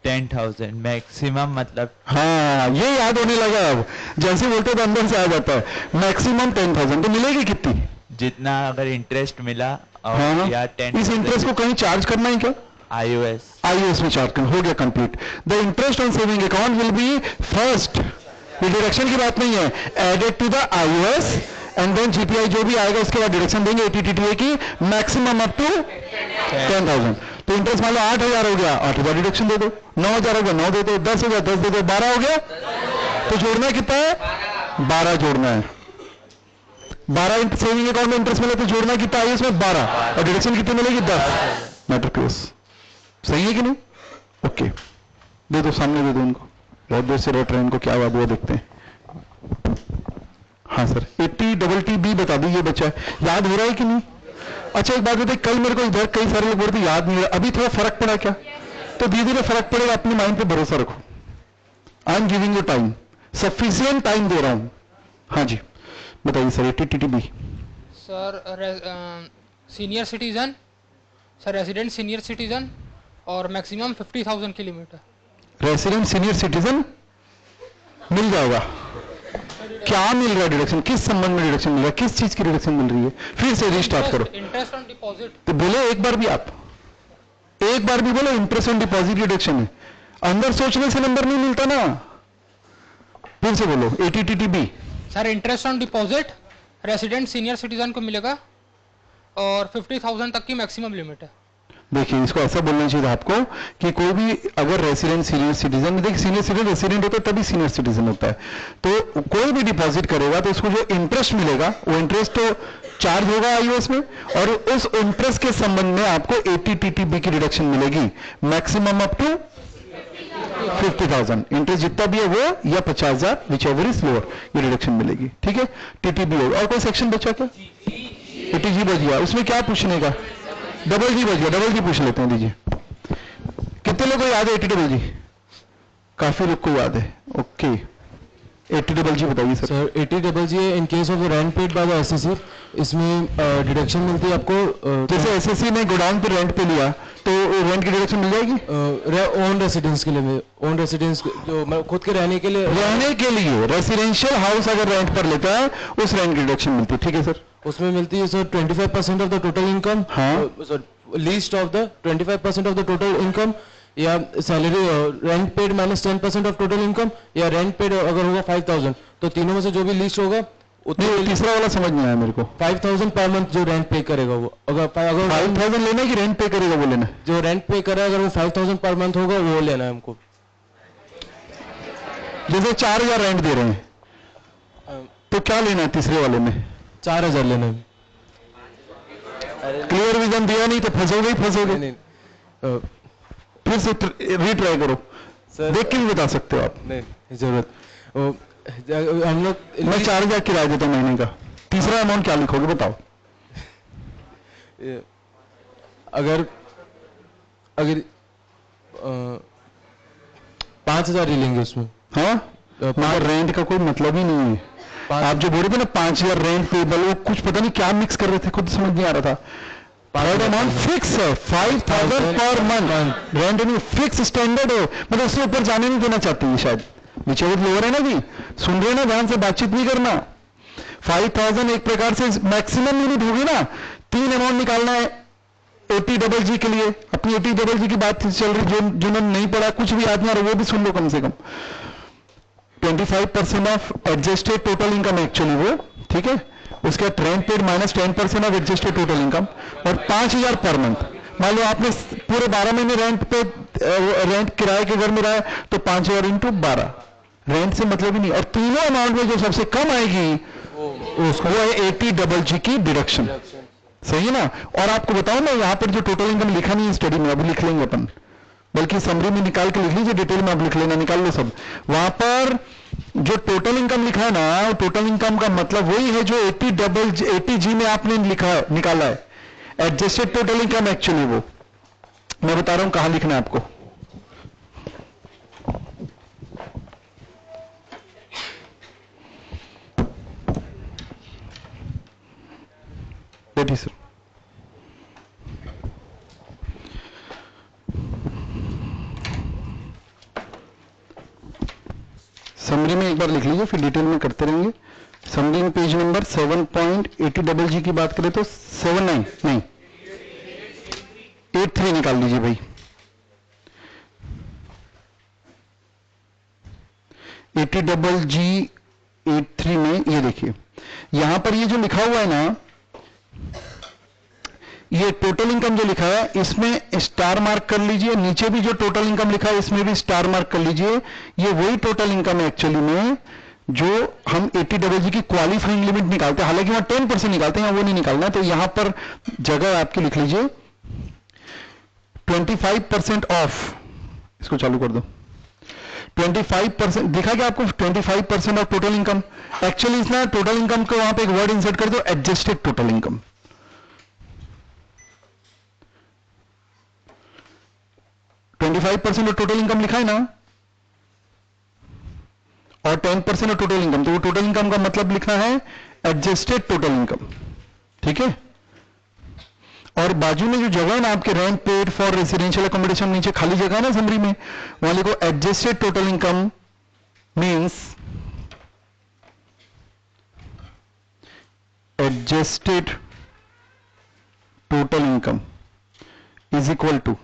S16: 10,000 मैक्सिमम, मतलब।
S1: हाँ, ये याद होने लगा अब, जैसे बोलते तो अंदर से आ जाता है। मैक्सिमम 10,000 तो मिलेगी कितनी?
S16: जितना अगर इंटरेस्ट मिला, और
S1: हाँ,
S16: या 10।
S1: इस इंटरेस्ट को कहीं चार्ज करना है क्या? IOS में चार्ज करना, हो गया complete. The interest on saving account will be first, ये डिडक्शन की बात नहीं है, added to the IOS and then GPI जो भी आएगा उसके बाद डिडक्शन देंगे 80 TTA की, मैक्सिमम अप टू 10,000। तो इंटरेस्ट मान लो 8,000 हो गया, 8,000 डिडक्शन दे दो। 9,000 हो गया, 9 दे दो। 10 हो गया, 10 दे दो। 12 हो गया, तो जोड़ना है कितना है? 12 जोड़ना है। 12 सेविंग अकाउंट में इंटरेस्ट मिला तो जोड़ना कितना IOS में? 12, और डिडक्शन कितनी मिलेगी? 10। Matter close. सही है कि नहीं? ओके, दे दो, सामने दे दो उनको। बहुत देर से रट रहे हैं, इनको क्या हुआ देखते हैं। हाँ सर, 80 TTB बता दीजिए बच्चा, याद हो रहा है कि नहीं? अच्छा एक बात बताइए, कल मेरे को इधर कई सारे लोग बोलते याद नहीं रहा, अभी थोड़ा फर्क पड़ा क्या? तो धीरे धीरे फर्क पड़ेगा, अपने माइंड पे भरोसा रखो। I am giving you time, sufficient time दे रहा हूं। हाँ जी बताइए sir. 80 TTB
S17: sir, senior citizen sir, resident senior citizen, और मैक्सिमम 50,000 की लिमिट है।
S1: रेसिडेंट सीनियर सिटीजन मिल जाएगा। क्या मिल रहा है डिडक्शन? किस संबंध में डिडक्शन मिल रहा है? किस चीज की डिडक्शन मिल रही है? फिर से रिस्टार्ट करो।
S17: Interest on deposit.
S1: तो बोलो एक बार भी, आप एक बार भी बोलो, इंटरेस्ट ऑन डिपॉजिट डिडक्शन है। अंदर सोचने से नंबर नहीं मिलता ना। फिर से बोलो। 80 TTB
S17: sir, interest on deposit resident senior citizen को मिलेगा, और 50,000 तक की मैक्सिमम लिमिट है।
S1: देखिए, इसको ऐसा बोलना चाहिए आपको कि कोई भी अगर रेसिडेंट सीनियर सिटीजन, देखिए सीनियर सिटीजन रेसिडेंट होता है तभी सीनियर सिटीजन होता है, तो कोई भी डिपॉजिट करेगा तो उसको जो इंटरेस्ट मिलेगा वो इंटरेस्ट तो चार्ज होगा IOS में, और उस इंटरेस्ट के संबंध में आपको 80 TTB की डिडक्शन मिलेगी, मैक्सिमम अप टू 50,000। इंटरेस्ट जितना भी है वो, या 50,000, विच एवर इज लोअर, ये डिडक्शन मिलेगी। ठीक है, TTB हो। और कोई सेक्शन बचा क्या? 80G बच गया। उसमें क्या पूछने का? डबल जी बच गया, डबल जी पूछ लेते हैं। दीजिए, कितने लोगों को याद है 80 DG? काफी लोग को याद है। ओके, 80 DG बताइए sir.
S18: Sir 80 DG in case of rent paid by the SSC, इसमें डिडक्शन मिलती है आपको।
S1: जैसे SSC ने गोडाउन पे रेंट पे लिया तो रेंट की डिडक्शन मिल जाएगी।
S18: ओन रेसिडेंस के लिए, ओन रेसिडेंस जो मतलब खुद के रहने के लिए,
S1: रेसिडेंशियल हाउस अगर रेंट पर लेता है उस रेंट की डिडक्शन मिलती है। ठीक है सर,
S18: उसमें मिलती है sir 25% of the total income.
S1: हाँ,
S18: least of the 25% of the total income या salary rent paid minus 10% of total income, या रेंट पेड अगर होगा 5000, तो तीनों में से जो भी लिस्ट होगा
S1: नहीं, तीसरा वाला समझ नहीं आया मेरे को।
S18: 5000 पर मंथ जो रेंट पे करेगा वो, अगर
S1: 5000 लेना है कि रेंट पे करेगा वो लेना है?
S18: जो रेंट पे करे अगर वो 5000 पर मंथ होगा वो लेना है हमको।
S1: जैसे 4000 रेंट दे रहे हैं तो क्या लेना है तीसरे वाले में?
S18: 4000 लेना है।
S1: क्लियर विजन दिया नहीं तो फंसोगे ही फंसोगे। फिर से रीट्राई करो, देख के भी बता सकते हो आप।
S18: नहीं जरूरत, हम लोग
S1: मैं 4000 किराया देता हूँ महीने का, तीसरा अमाउंट क्या लिखोगे बताओ?
S18: अगर 5000 ही लेंगे उसमें।
S1: हाँ, मगर रेंट का कोई मतलब ही नहीं है। आप जो बोल रहे थे ना 5000 रेंट पेबल, वो कुछ पता नहीं क्या मिक्स कर रहे थे, खुद समझ नहीं आ रहा था। थर्ड अमाउंट फिक्स है 5000 पर मंथ, रेंट नहीं फिक्स स्टैंडर्ड है, मतलब उससे ऊपर जाने नहीं देना चाहती है शायद। नीचे वो लोअर है ना जी, सुन रहे ना, ध्यान से बातचीत नहीं करना। 5000 एक प्रकार से मैक्सिमम लिमिट होगी ना। 3 अमाउंट निकालना है 80GG के लिए, अपनी 80GG की बात चल रही, जिन्होंने नहीं पढ़ा कुछ भी याद नहीं आ रहा वो भी सुन लो कम से कम। 25% of adjusted total income actually वो, ठीक है। उसके बाद rent paid minus 10% of adjusted total income, और 5000 पर मंथ। मान लो आपने पूरे 12 महीने रेंट किराए के घर में रहा है तो 5000 इंटू 12, रेंट से मतलब ही नहीं। और तीनों अमाउंट में जो सबसे कम आएगी उसको वो है 80GG की डिडक्शन, सही है ना। और आपको बताओ ना, यहाँ पर जो टोटल इनकम लिखा नहीं है स्टडी में, अभी लिख लेंगे अपन, बल्कि समरी में निकाल के लिख लीजिए, डिटेल में आप लिख लेना, निकाल लो सब। वहां पर जो टोटल इनकम लिखा है ना, टोटल इनकम का मतलब वही है जो 80G में आपने निकाला है, एडजस्टेड टोटल इनकम एक्चुअली वो। मैं बता रहा हूं कहां लिखना है आपको। सर समरी में एक बार लिख लीजिए, फिर डिटेल में करते रहेंगे। समरी में पेज नंबर 7.80GG की बात करें तो 79 नहीं 83 निकाल लीजिए भाई। 80GG 83 में ये देखिए, यहां पर ये जो लिखा हुआ है ना, ये टोटल इनकम जो लिखा है इसमें स्टार मार्क कर लीजिए, नीचे भी जो टोटल इनकम लिखा है इसमें भी स्टार मार्क कर लीजिए। ये वही टोटल इनकम है एक्चुअली में जो हम 80GG की क्वालिफाइंग लिमिट निकालते हैं, हालांकि वहां 10% निकालते हैं, वो नहीं निकालना है। तो यहां पर जगह आपकी लिख लीजिए 25% ऑफ, इसको चालू कर दो। 25% दिखा क्या आपको? 25% ऑफ टोटल इनकम। एक्चुअली इसमें टोटल इनकम को वहां पे एक वर्ड इंसर्ट कर दो, adjusted total income. 25% of total income लिखा है ना, और 10% ऑफ टोटल इनकम, तो वो टोटल इनकम का मतलब लिखना है एडजस्टेड टोटल इनकम, ठीक है। और बाजू में जो जगह है ना आपके rent paid for residential accommodation, नीचे खाली जगह है ना समरी में, वहां लिखो adjusted total income means adjusted total income is equal to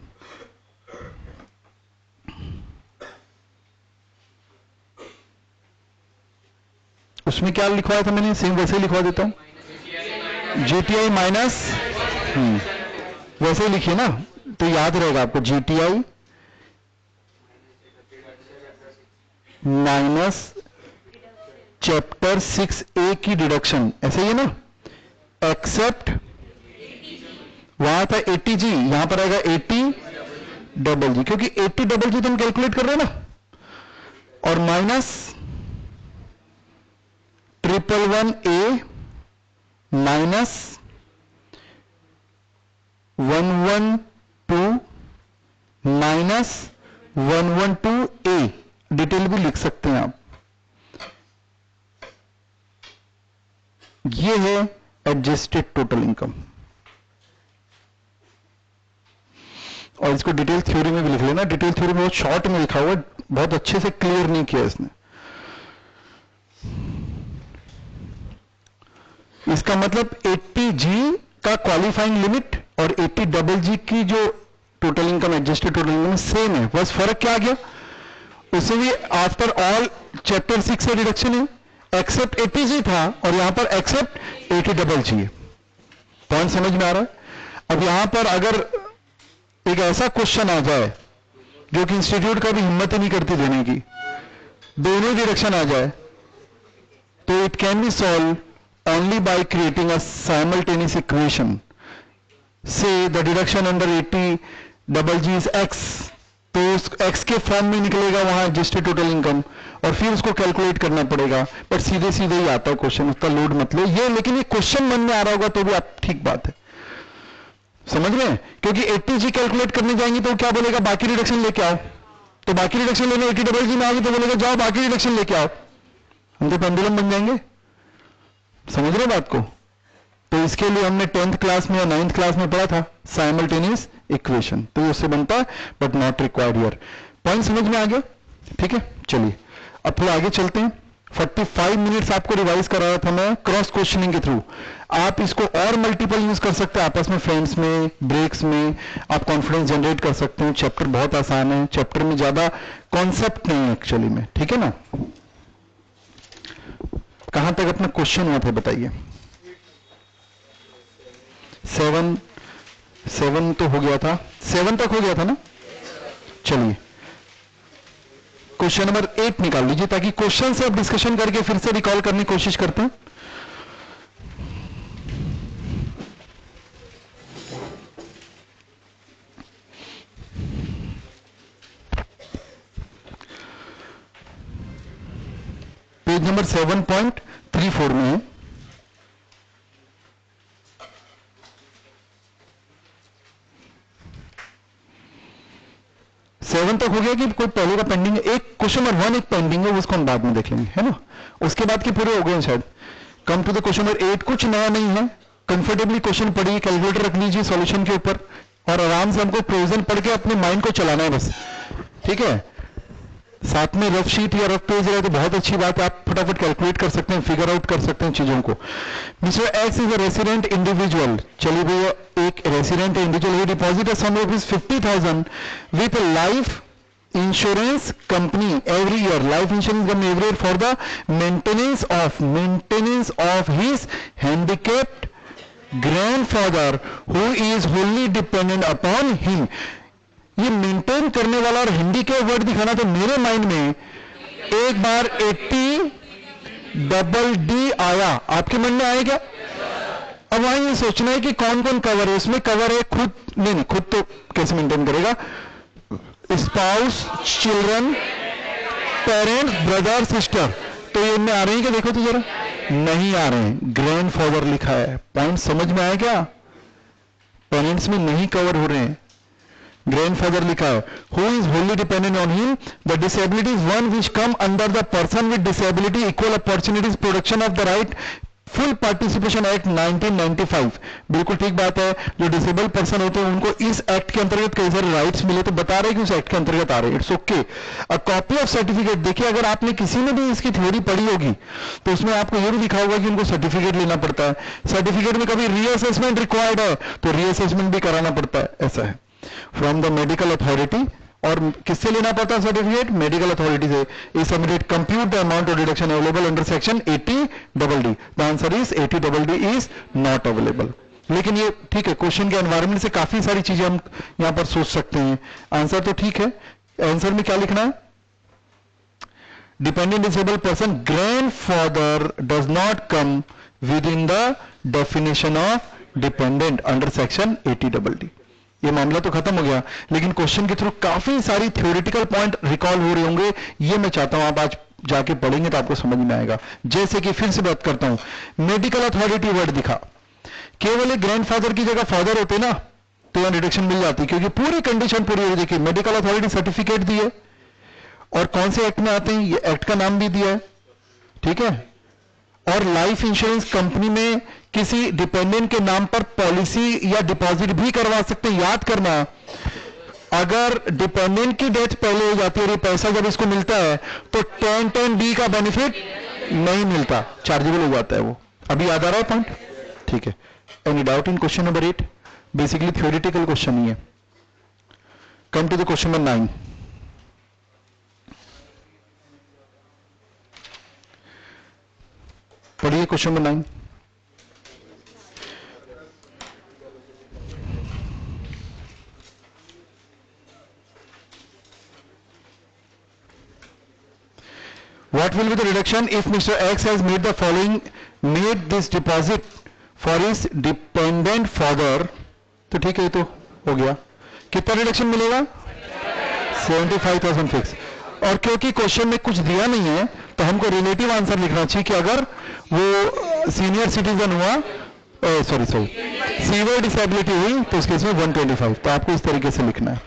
S1: उसमें क्या लिखवाया था मैंने, सेम वैसे ही लिखवा देता हूं, जीटीआई माइनस वैसे ही लिखिए ना तो याद रहेगा आपको, जीटीआई माइनस चैप्टर 6A की डिडक्शन, ऐसे ही है ना, एक्सेप्ट वहां था 80G, यहां पर आएगा 80GG, क्योंकि 80GG तो हम कैलकुलेट कर रहे हैं ना, और minus 111A minus 112 minus 112A, detail भी लिख सकते हैं आप। ये है एडजस्टेड टोटल इनकम, और इसको डिटेल थ्योरी में भी लिख लेना। डिटेल थ्योरी में बहुत शॉर्ट में लिखा हुआ है, बहुत अच्छे से क्लियर नहीं किया इसने। इसका मतलब 80G का क्वालिफाइंग लिमिट और 80GG की जो total income adjusted total income same है, बस फर्क क्या आ गया, उससे भी आफ्टर ऑल चैप्टर 6 से डिडक्शन है, एक्सेप्ट 80G था और यहां पर एक्सेप्ट 80GG है। पॉइंट समझ में आ रहा है? अब यहां पर अगर एक ऐसा क्वेश्चन आ जाए जो कि इंस्टीट्यूट का भी हिम्मत ही नहीं करती देने की, दोनों डिडक्शन आ जाए, तो it can B solve only by creating a simultaneous equation. Say the deduction under 80GG is x, तो उस x के फॉर्म में निकलेगा वहां एडजस्टेड टोटल इनकम और फिर उसको कैलकुलेट करना पड़ेगा, बट सीधे सीधे ही आता है क्वेश्चन, उसका लोड मत लो ये, लेकिन ये क्वेश्चन मन में आ रहा होगा तो भी आप ठीक बात है, समझ रहे हैं? क्योंकि 80G कैलकुलेट करने जाएंगे तो क्या बोलेगा, बाकी रिडक्शन लेके आओ, तो बाकी रिडक्शन लेने 80GG में आओगे तो बोलेगा जाओ बाकी रिडक्शन लेके आओ, हम तो पेंडुलम बन जाएंगे। समझ रहे बात को? तो इसके लिए हमने 10th क्लास में या 9th क्लास में पढ़ा था साइमल्टेनियस इक्वेशन, तो ये उससे बनता है but not required here. Point समझ में आ गया? ठीक है, चलिए अब थोड़ा आगे चलते हैं। 45 मिनट्स आपको रिवाइज करा रहा था मैं क्रॉस क्वेश्चनिंग के थ्रू, आप इसको और मल्टीपल यूज कर सकते हैं आपस में, फ्रेंड्स में, ब्रेक्स में, आप कॉन्फिडेंस जनरेट कर सकते हैं। चैप्टर बहुत आसान है, चैप्टर में ज्यादा कॉन्सेप्ट नहीं है एक्चुअली में, ठीक है ना? कहां तक अपना क्वेश्चन हुआ था बताइए? 7 तो हो गया था, 7 तक हो गया था ना? चलिए क्वेश्चन नंबर 8 निकाल लीजिए ताकि क्वेश्चन से आप डिस्कशन करके फिर से रिकॉल करने की कोशिश करते हैं। पेज नंबर 7.34 में है। सेवन तक हो गया कि कोई पहले का पेंडिंग है? एक क्वेश्चन नंबर 1 एक पेंडिंग है, उसको हम बाद में देख लेंगे, है ना? उसके बाद के पूरे हो गए शायद। Come to the question number 8, कुछ नया नहीं है, कंफर्टेबली क्वेश्चन पढ़िए, कैलकुलेटर रख लीजिए सॉल्यूशन के ऊपर और आराम से हमको प्रोविजन पढ़ के अपने माइंड को चलाना है बस, ठीक है? साथ में रफ शीट या रफ पेज रहे तो बहुत अच्छी बात है, आप फटाफट कैलकुलेट कर सकते हैं, फिगर आउट कर सकते हैं चीजों को। Mister X is a resident individual, चलिए भैया एक resident individual, deposit sum of 50,000 with life insurance company every year, life insurance company every year for the maintenance of his handicapped grandfather who is wholly dependent upon him. ये maintain करने वाला और हिंदी के word दिखाना, तो मेरे mind में एक बार 80GG आया, आपके मन में आया क्या? अब वहां ये सोचना है कि कौन कौन कवर है, इसमें कवर है खुद, नहीं खुद तो कैसे मेंटेन करेगा, spouse, children, parents, brother, sister, तो ये इनमें आ रहे हैं क्या? देखो तो जरा, नहीं आ रहे हैं, ग्रैंडफादर लिखा है। पॉइंट समझ में आया क्या? पेरेंट्स में नहीं कवर हो रहे हैं, ग्रैंडफादर लिखा है। Who is wholly dependent on him, the disability is one which come under the person with disability, equal opportunities, protection of the right, full participation act 1995। बिल्कुल ठीक बात है, जो डिसेबल पर्सन होते हैं उनको इस एक्ट के अंतर्गत कई सारे राइट्स मिले, तो बता रहे कि उस एक्ट के अंतर्गत आ रहे हैं, it's okay. A copy of certificate, देखिए अगर आपने किसी ने भी इसकी थ्योरी पढ़ी होगी तो उसमें आपको यह भी लिखा होगा कि उनको सर्टिफिकेट लेना पड़ता है, सर्टिफिकेट में कभी रीअसेसमेंट रिक्वायर्ड है तो रीअसेसमेंट भी कराना पड़ता है, ऐसा है। फ्रॉम द मेडिकल अथॉरिटी, और किससे लेना पड़ता है सर्टिफिकेट? मेडिकल अथॉरिटी से। Is submitted, compute the amount of deduction available under section 80GG। The answer is 80GG is not available. लेकिन ये ठीक है, क्वेश्चन के एनवायरमेंट से काफी सारी चीजें हम यहां पर सोच सकते हैं। आंसर तो ठीक है, आंसर में क्या लिखना है? Dependent disable person grandfather does not come with in the definition of dependent under section 80GG। ये मामला तो खत्म हो गया, लेकिन क्वेश्चन के थ्रू काफी सारी थ्योरेटिकल पॉइंट रिकॉल हो रहे होंगे, ये मैं चाहता हूं आप आज जाके पढ़ेंगे तो आपको समझ में आएगा। जैसे कि फिर से बात करता हूं, मेडिकल अथॉरिटी वर्ड दिखा, केवल एक ग्रैंडफादर की जगह फादर होते ना तो यहां डिडक्शन मिल जाती, क्योंकि पूरी कंडीशन पूरी हो। देखिए मेडिकल अथॉरिटी सर्टिफिकेट दी है, और कौन से एक्ट में आते हैं, ये एक्ट का नाम भी दिया है, ठीक है। और लाइफ इंश्योरेंस कंपनी में किसी डिपेंडेंट के नाम पर पॉलिसी या डिपॉजिट भी करवा सकते हैं। याद करना, अगर डिपेंडेंट की डेथ पहले हो जाती है और ये पैसा जब इसको मिलता है तो 10(10)(D) का बेनिफिट नहीं मिलता, चार्जेबल हो जाता है वो। अभी याद आ रहा है पॉइंट? ठीक है। Any doubt in question number 8? Basically theoretical question ही है। Come to the question number 9. पढ़िए question number 9. What will be the reduction if Mr. X has made this deposit for his dependent father? तो ठीक है, तो हो गया. कितना रिडक्शन मिलेगा? 75,000 फिक्स. और क्योंकि क्वेश्चन में कुछ दिया नहीं है तो हमको रिलेटिव आंसर लिखना चाहिए कि अगर वो सीनियर सिटीजन हुआ, सीवियर डिसेबिलिटी हुई तो उस केस में 125. तो आपको इस तरीके से लिखना है.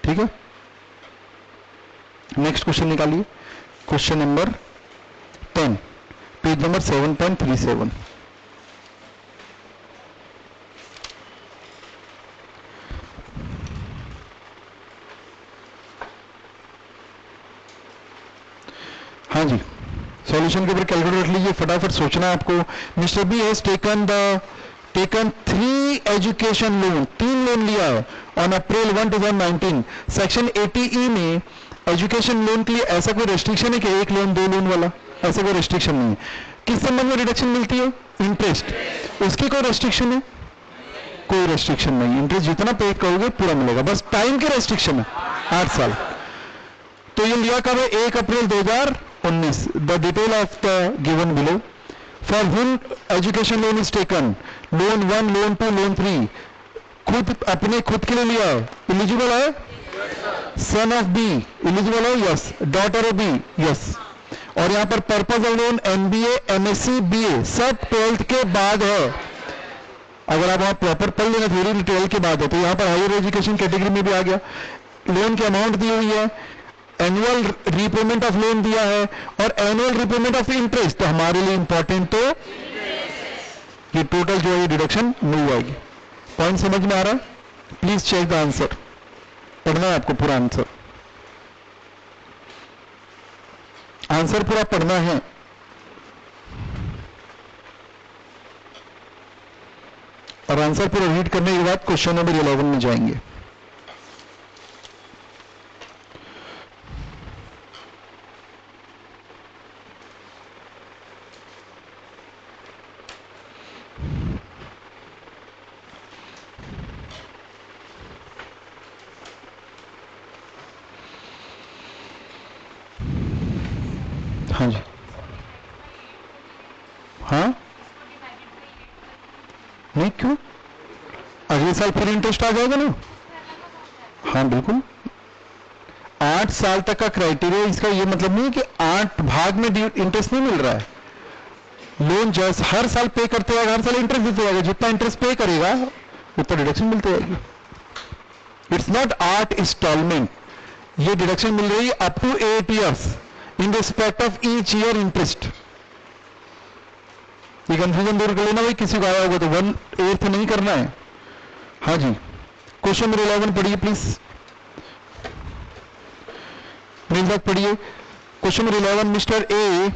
S1: ठीक है, नेक्स्ट क्वेश्चन निकालिए. Question number 10, page number 7.37. हाँ जी, सॉल्यूशन के ऊपर कैलकुलेटर रख लीजिए, फटाफट सोचना है आपको. Mister B has taken 3 education loan, 3 loan लिया है ऑन अप्रैल 1, 2019. सेक्शन 80E में एजुकेशन लोन के लिए ऐसा कोई रेस्ट्रिक्शन है कि 1 लोन 2 लोन वाला? ऐसा कोई रेस्ट्रिक्शन नहीं है. किस संबंध में रिडक्शन मिलती है? इंटरेस्ट. उसकी कोई रेस्ट्रिक्शन है? कोई रेस्ट्रिक्शन नहीं. इंटरेस्ट जितना पे करोगे पूरा मिलेगा, बस टाइम की रेस्ट्रिक्शन है 8 साल. तो ये लिया कब है? 1 अप्रैल 2019. The detail of the given below. For हुम education loan is taken, loan 1, loan 2, loan 3 खुद अपने खुद के लिए लिया है. एलिजिबल है? सन ऑफ बी एलिजिबल है? Yes. Daughter of B? Yes. और यहां पर purpose of loan MBA, MSc, BA सब 12th के बाद है. अगर आप वहां प्रॉपर पढ़ लेना थ्योरी 12th के बाद है तो यहां पर हायर एजुकेशन कैटेगरी में भी आ गया. लोन की अमाउंट दी हुई है, एनुअल रीपेमेंट ऑफ लोन दिया है और एनुअल रीपेमेंट ऑफ इंटरेस्ट. तो हमारे लिए इंपॉर्टेंट तो ये टोटल जो है डिडक्शन मिल जाएगी. पॉइंट समझ में आ रहा है? Please check the answer. पढ़ना है आपको पूरा आंसर. आंसर पूरा पढ़ना है. और आंसर पूरा रीड करने के बाद क्वेश्चन नंबर 11 में जाएंगे. हाँ जी, हाँ नहीं क्यों? अगले साल फिर इंटरेस्ट आ जाएगा ना. हाँ बिल्कुल. 8 साल तक का क्राइटेरिया. इसका ये मतलब नहीं कि 8 भाग में इंटरेस्ट नहीं मिल रहा है. लोन जैसे हर साल पे करते जाएगा, हर साल इंटरेस्ट देते जाएगा. जितना इंटरेस्ट पे करेगा उतना डिडक्शन मिलती जाएगी. It's not 8 instalment. ये डिडक्शन मिल रही है up to 8 years in respect of each year interest. ये कंफ्यूजन दूर कर लेना भाई, किसी को आया होगा तो 1/8 नहीं करना है. हाँ जी, क्वेश्चन नंबर 11 पढ़िए प्लीज. मेरे पढ़िए. Question number 11, mister A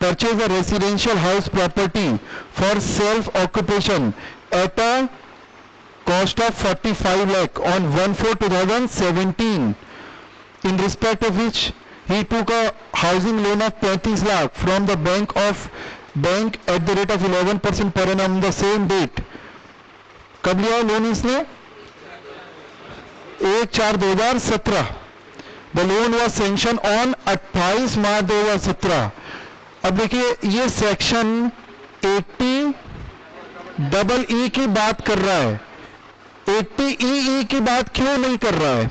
S1: purchase a residential house property for self occupation at a cost of 45 lakh on 1/4/2017 in respect of which he took a housing loan of 35 lakh from the bank at the rate of 11% per annum on the same date. कब लिया loan इसने? 1/4/2017. The loan was sanctioned on 28 March 2017. अब देखिए ये section 80EE की बात कर रहा है. 80EE की बात क्यों नहीं कर रहा है?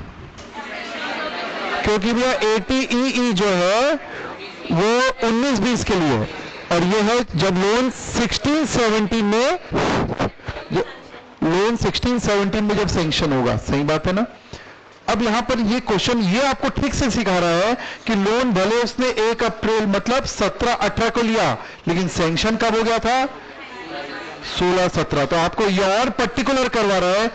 S1: क्योंकि भैया 80EE जो है वो 19-20 के लिए है और ये है जब लोन 16-17 में, लोन 16-17 में जब सैंक्शन होगा. सही बात है ना? अब यहां पर ये क्वेश्चन ये आपको ठीक से सिखा रहा है कि लोन भले उसने 1 अप्रैल मतलब 17-18 को लिया लेकिन सैंक्शन कब हो गया था? 16-17. तो आपको ये और पर्टिकुलर करवा रहा है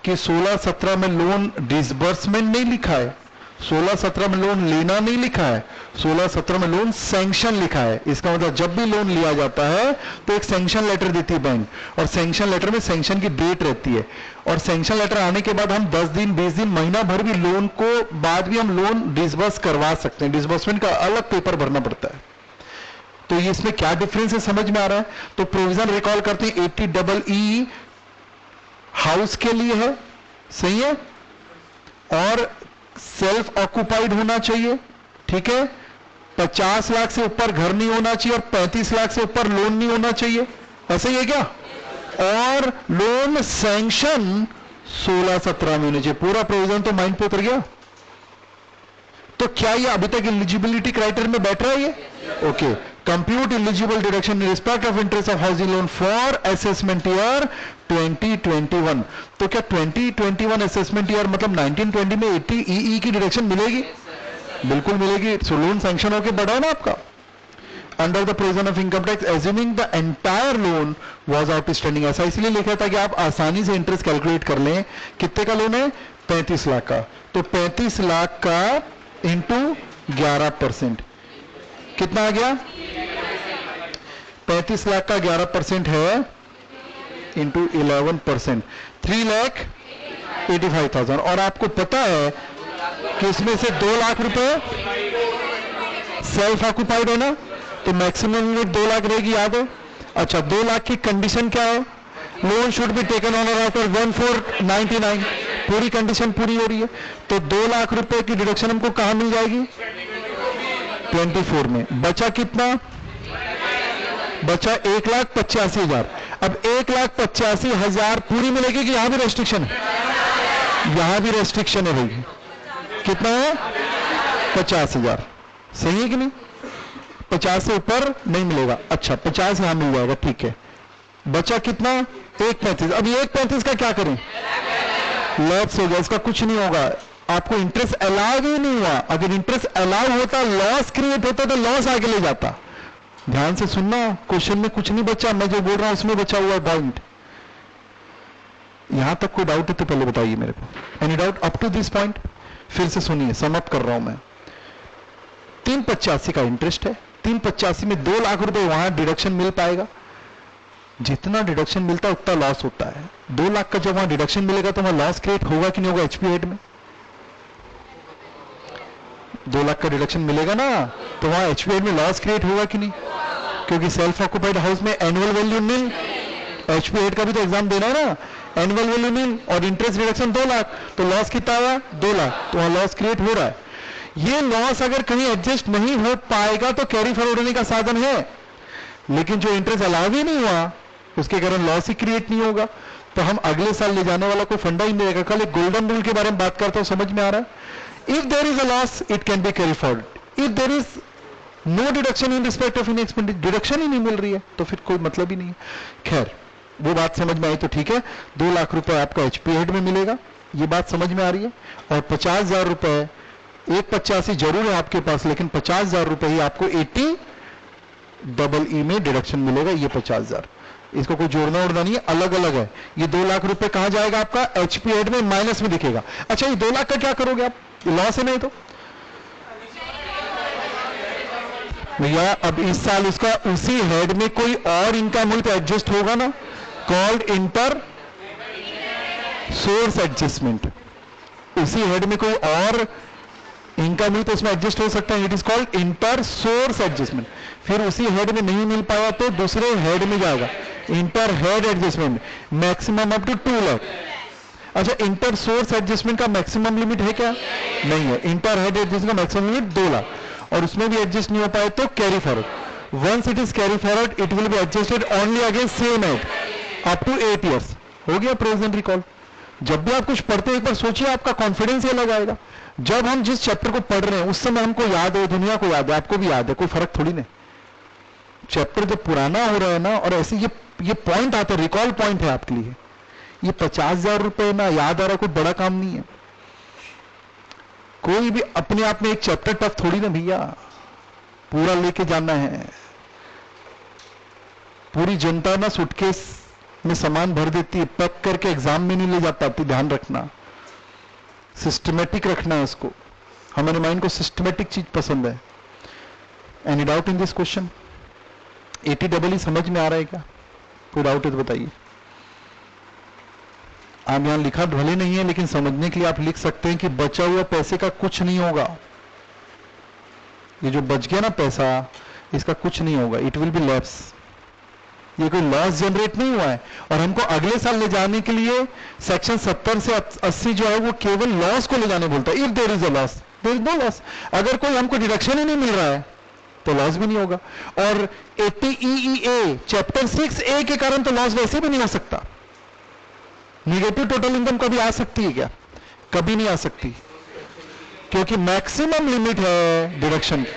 S1: कि 16-17 में लोन डिसबर्समेंट नहीं लिखा है, 16-17 में लोन लेना नहीं लिखा है, 16-17 में लोन सैंक्शन लिखा है। इसका मतलब जब भी लोन लिया जाता है तो एक सैंक्शन लेटर देती है बैंक, और सैंक्शन लेटर में सैंक्शन की डेट रहती है, और सैंक्शन लेटर आने के बाद हम 10 दिन 20 दिन महीना भर भी लोन को बाद भी हम लोन डिसबर्स करवा सकते हैं। डिसबर्समेंट का अलग पेपर भरना पड़ता है। तो ये इसमें क्या डिफरेंस है समझ में आ रहा है? तो प्रोविजन रिकॉल करते हैं 80EE हाउस के लिए है, सही है, और सेल्फ ऑक्युपाइड होना चाहिए, ठीक है, 50 लाख से ऊपर घर नहीं होना चाहिए और 35 लाख से ऊपर लोन नहीं होना चाहिए, ऐसा ही है क्या? और लोन सैंक्शन 16-17 में होना चाहिए। पूरा प्रोविजन तो माइंड पे उतर गया। तो क्या ये अभी तक एलिजिबिलिटी क्राइटेरिया में बैठ रहा है ये? Okay, compute eligible deduction in respect of interest of housing loan for assessment year 2021। तो क्या 2021 असेसमेंट ईयर मतलब 1920 में 80EE की डिडक्शन मिलेगी? बिल्कुल मिलेगी। सो लोन सैंक्शन होकर बढ़ा ना आपका। Under the provision of income tax assuming the entire loan was outstanding, ऐसा इसलिए लिखा था कि आप आसानी से इंटरेस्ट कैलकुलेट कर लें। कितने का लोन है? 35 लाख का। तो 35 लाख का इंटू 11%, कितना आ गया? 35 लाख का 11% है इंटू 11%, 3,85,000। और आपको पता है कि इसमें से 2 लाख रुपए सेल्फ ऑक्युपाइड है ना, तो मैक्सिमम लिमिट 2 लाख रहेगी, याद है? अच्छा, 2 लाख की कंडीशन क्या है? Loan should be taken on after 1499, पूरी कंडीशन पूरी हो रही है। तो 2 लाख रुपए की डिडक्शन हमको कहां मिल जाएगी? 24 में। बचा कितना? बचा 1,85,000। अब 1,85,000 पूरी मिलेगी कि यहां भी रेस्ट्रिक्शन है? यहां भी रेस्ट्रिक्शन है भाई। कितना है? 50,000। सही है कि नहीं? 50 से ऊपर नहीं मिलेगा। अच्छा, 50 यहां मिल जाएगा, ठीक है। बचा कितना? 1,35,000। अब 1,35,000 का क्या करें? लैप्स हो गया, इसका कुछ नहीं होगा। आपको इंटरेस्ट अलाउ ही नहीं हुआ। अगर इंटरेस्ट अलाउ होता, लॉस क्रिएट होता तो लॉस आगे ले जाता। ध्यान से सुनना, क्वेश्चन में कुछ नहीं बचा, मैं जो बोल रहा हूं उसमें बचा हुआ है पॉइंट। यहां तक कोई डाउट है तो पहले बताइए मेरे को। Any doubt up to this point? फिर से सुनिए, समअप कर रहा हूं मैं। 385 का इंटरेस्ट है, 385 में 2 लाख रुपए वहां डिडक्शन मिल पाएगा। जितना डिडक्शन मिलता है उतना लॉस होता है। 2 लाख का जब वहां डिडक्शन मिलेगा तो वहां लॉस क्रिएट होगा कि नहीं होगा? एचपी हेड में 2 लाख का डिडक्शन मिलेगा ना, तो वहां एचपी हेड में लॉस क्रिएट होगा कि नहीं? क्योंकि सेल्फ ऑक्युपाइड हाउस में एनुअल वैल्यू नील, एचपी हेड का भी तो एग्जाम देना है ना, एनुअल वैल्यू नील और इंटरेस्ट डिडक्शन 2 लाख, तो लॉस कितना आया? 2 लाख, तो वहां लॉस क्रिएट हो रहा है। ये लॉस अगर कहीं एडजस्ट नहीं हो पाएगा तो कैरी फॉरवर्ड होने का साधन है, लेकिन जो इंटरेस्ट अलाउ ही नहीं हुआ उसके कारण लॉस ही क्रिएट नहीं होगा। तो हम अगले साल ले जाने वाला कोई फंडा ही नहीं रहेगा। कल एक गोल्डन रूल के बारे में बात करता हूं, समझ में आ रहा है? If there is a loss it can be carry forward. If there is no deduction in respect of any expenditure, deduction ही नहीं मिल रही है तो फिर कोई मतलब ही नहीं है। खैर, वो बात समझ में आई तो ठीक है। 2 लाख रुपए आपका एचपी हेड में मिलेगा, ये बात समझ में आ रही है। और 50,000 रुपए, 185 जरूर है आपके पास, लेकिन 50,000 रुपए ही आपको 80EE में डिडक्शन मिलेगा। ये 50,000, इसको कोई जोड़ना उड़ना नहीं है, अलग अलग है। ये 2 लाख रुपए कहां जाएगा? आपका एचपी हेड में माइनस में दिखेगा। अच्छा, ये 2 लाख का क्या करोगे आप? लॉस है नहीं तो भैया, अब इस साल उसका उसी हेड में कोई और इनकम हुई तो एडजस्ट होगा ना, कॉल्ड इंटर सोर्स एडजस्टमेंट। उसी हेड में कोई और इनकम हुई तो उसमें एडजस्ट हो सकता है, it is called inter source adjustment. फिर उसी हेड में नहीं मिल पाया तो दूसरे हेड में जाएगा, inter head adjustment, maximum up to 2 lakh. अच्छा, इंटर सोर्स एडजस्टमेंट का मैक्सिमम लिमिट है क्या? नहीं है। इंटर हेड एडजस्टमेंट का मैक्सिमम लिमिट 2 लाख, और उसमें भी एडजस्ट नहीं हो पाए तो carry forward. Once it is carry forward it will be adjusted only against same head up to 8 years. हो गया प्रोविजन रिकॉल। जब भी आप कुछ पढ़ते हैं एक बार सोचिए, आपका कॉन्फिडेंस ये लगाएगा। जब हम जिस चैप्टर को पढ़ रहे हैं उस समय हमको याद है, दुनिया को याद है, आपको भी याद है, कोई फर्क थोड़ी नहीं। चैप्टर जब पुराना हो रहा है ना, और ऐसे ये पॉइंट आता है, रिकॉल पॉइंट है आपके लिए। ये 50,000 रुपए ना याद आ रहा, कोई बड़ा काम नहीं है। कोई भी अपने आप में एक चैप्टर टफ थोड़ी ना भैया, पूरा लेके जाना है। पूरी जनता ना सूटकेस में सामान भर देती है, पैक करके एग्जाम में नहीं ले जा पाती। ध्यान रखना, सिस्टमेटिक रखना है इसको। हमारे माइंड को सिस्टमेटिक चीज पसंद है। Any doubt in this question? 80 समझ में आ रहा है क्या? कोई डाउट है तो बताइए। आप यहां लिखा भले नहीं है, लेकिन समझने के लिए आप लिख सकते हैं कि बचा हुआ पैसे का कुछ नहीं होगा। ये जो बच गया ना पैसा, इसका कुछ नहीं होगा, इट विल बी लैप्स। ये कोई लॉस जनरेट नहीं हुआ है, और हमको अगले साल ले जाने के लिए सेक्शन 70 से 80 जो है वो केवल लॉस को ले जाने बोलता है। If there is a loss, there is no loss. अगर कोई हमको डिडक्शन ही नहीं मिल रहा है तो लॉस भी नहीं होगा। और 80 EEA चैप्टर 6A के कारण तो लॉस वैसे भी नहीं हो सकता। निगेटिव टोटल इनकम कभी आ सकती है क्या? कभी नहीं आ सकती, क्योंकि मैक्सिमम लिमिट है डिडक्शन की।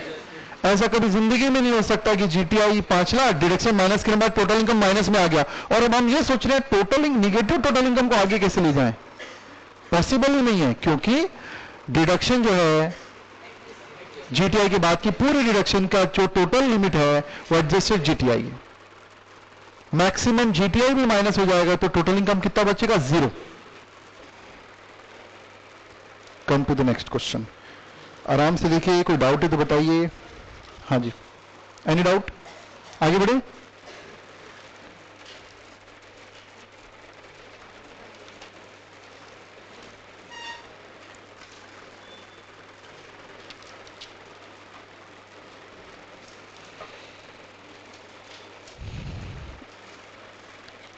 S1: ऐसा कभी जिंदगी में नहीं हो सकता कि GTI 5 लाख डिडक्शन माइनस करने बाद टोटल इनकम माइनस में आ गया, और अब हम ये सोच रहे हैं टोटल निगेटिव टोटल इनकम को आगे कैसे ले जाएं। पॉसिबल ही नहीं है, क्योंकि डिडक्शन जो है GTI के बाद की पूरी डिडक्शन का जो टोटल लिमिट है वो एडजस्टेड GTI है। मैक्सिमम GTI भी माइनस हो जाएगा तो टोटल इनकम कितना बचेगा? 0। Come to the next question. आराम से देखिए, कोई डाउट है तो बताइए। हाँ जी, एनी डाउट? आगे बढ़े।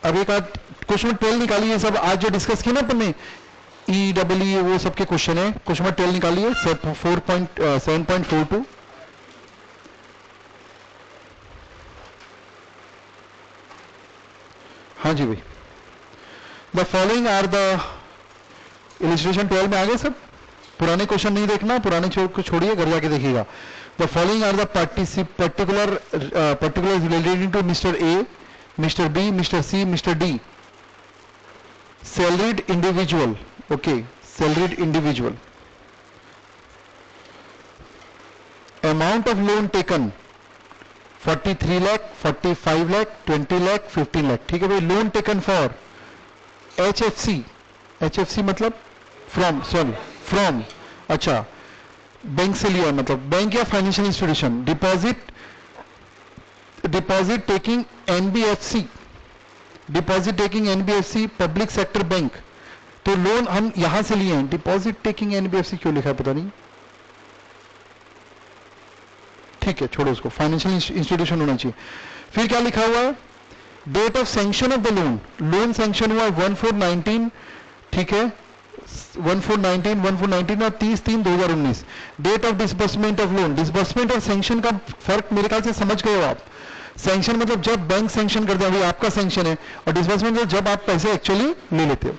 S1: अब एक आध क्वेश्चन 12 निकालिए। सब आज जो डिस्कस किया ना अपन ने, EEE वो सबके क्वेश्चन है। क्वेश्चन 12 निकालिए, 7.42। हाँ जी भाई, the following are the illustration 12 में आ गए सब। पुराने क्वेश्चन नहीं देखना, पुराने को छोड़िए, घर जाके देखिएगा। The following are the particular related to mister A, Mr. B, Mr. C, Mr. D. Salaried individual. Okay, salaried individual. Amount of loan taken 43 lakh, 45 lakh, 20 lakh, 15 lakh. ठीक है भाई। Loan taken for HFC. HFC मतलब from. अच्छा, bank से लिया मतलब bank या financial institution. Deposit taking NBFC, deposit taking NBFC public sector bank. तो लोन हम यहां से लिए हैं। डिपॉजिट टेकिंग NBFC क्यों लिखा है पता नहीं, ठीक है छोड़ो उसको, फाइनेंशियल इंस्टीट्यूशन होना चाहिए। फिर क्या लिखा हुआ है? Date of sanction of the loan. Loan sanction हुआ 1419, ठीक है, 1419 और 30/3/2019। Date of disbursement of loan. Disbursement और सैंक्शन का फर्क मेरे ख्याल से समझ गए हो आप। सैंक्शन मतलब जब बैंक सैंक्शन करते हैं, आपका सैंक्शन है, और डिसबर्समेंट मतलब जब आप पैसे एक्चुअली ले लेते हो।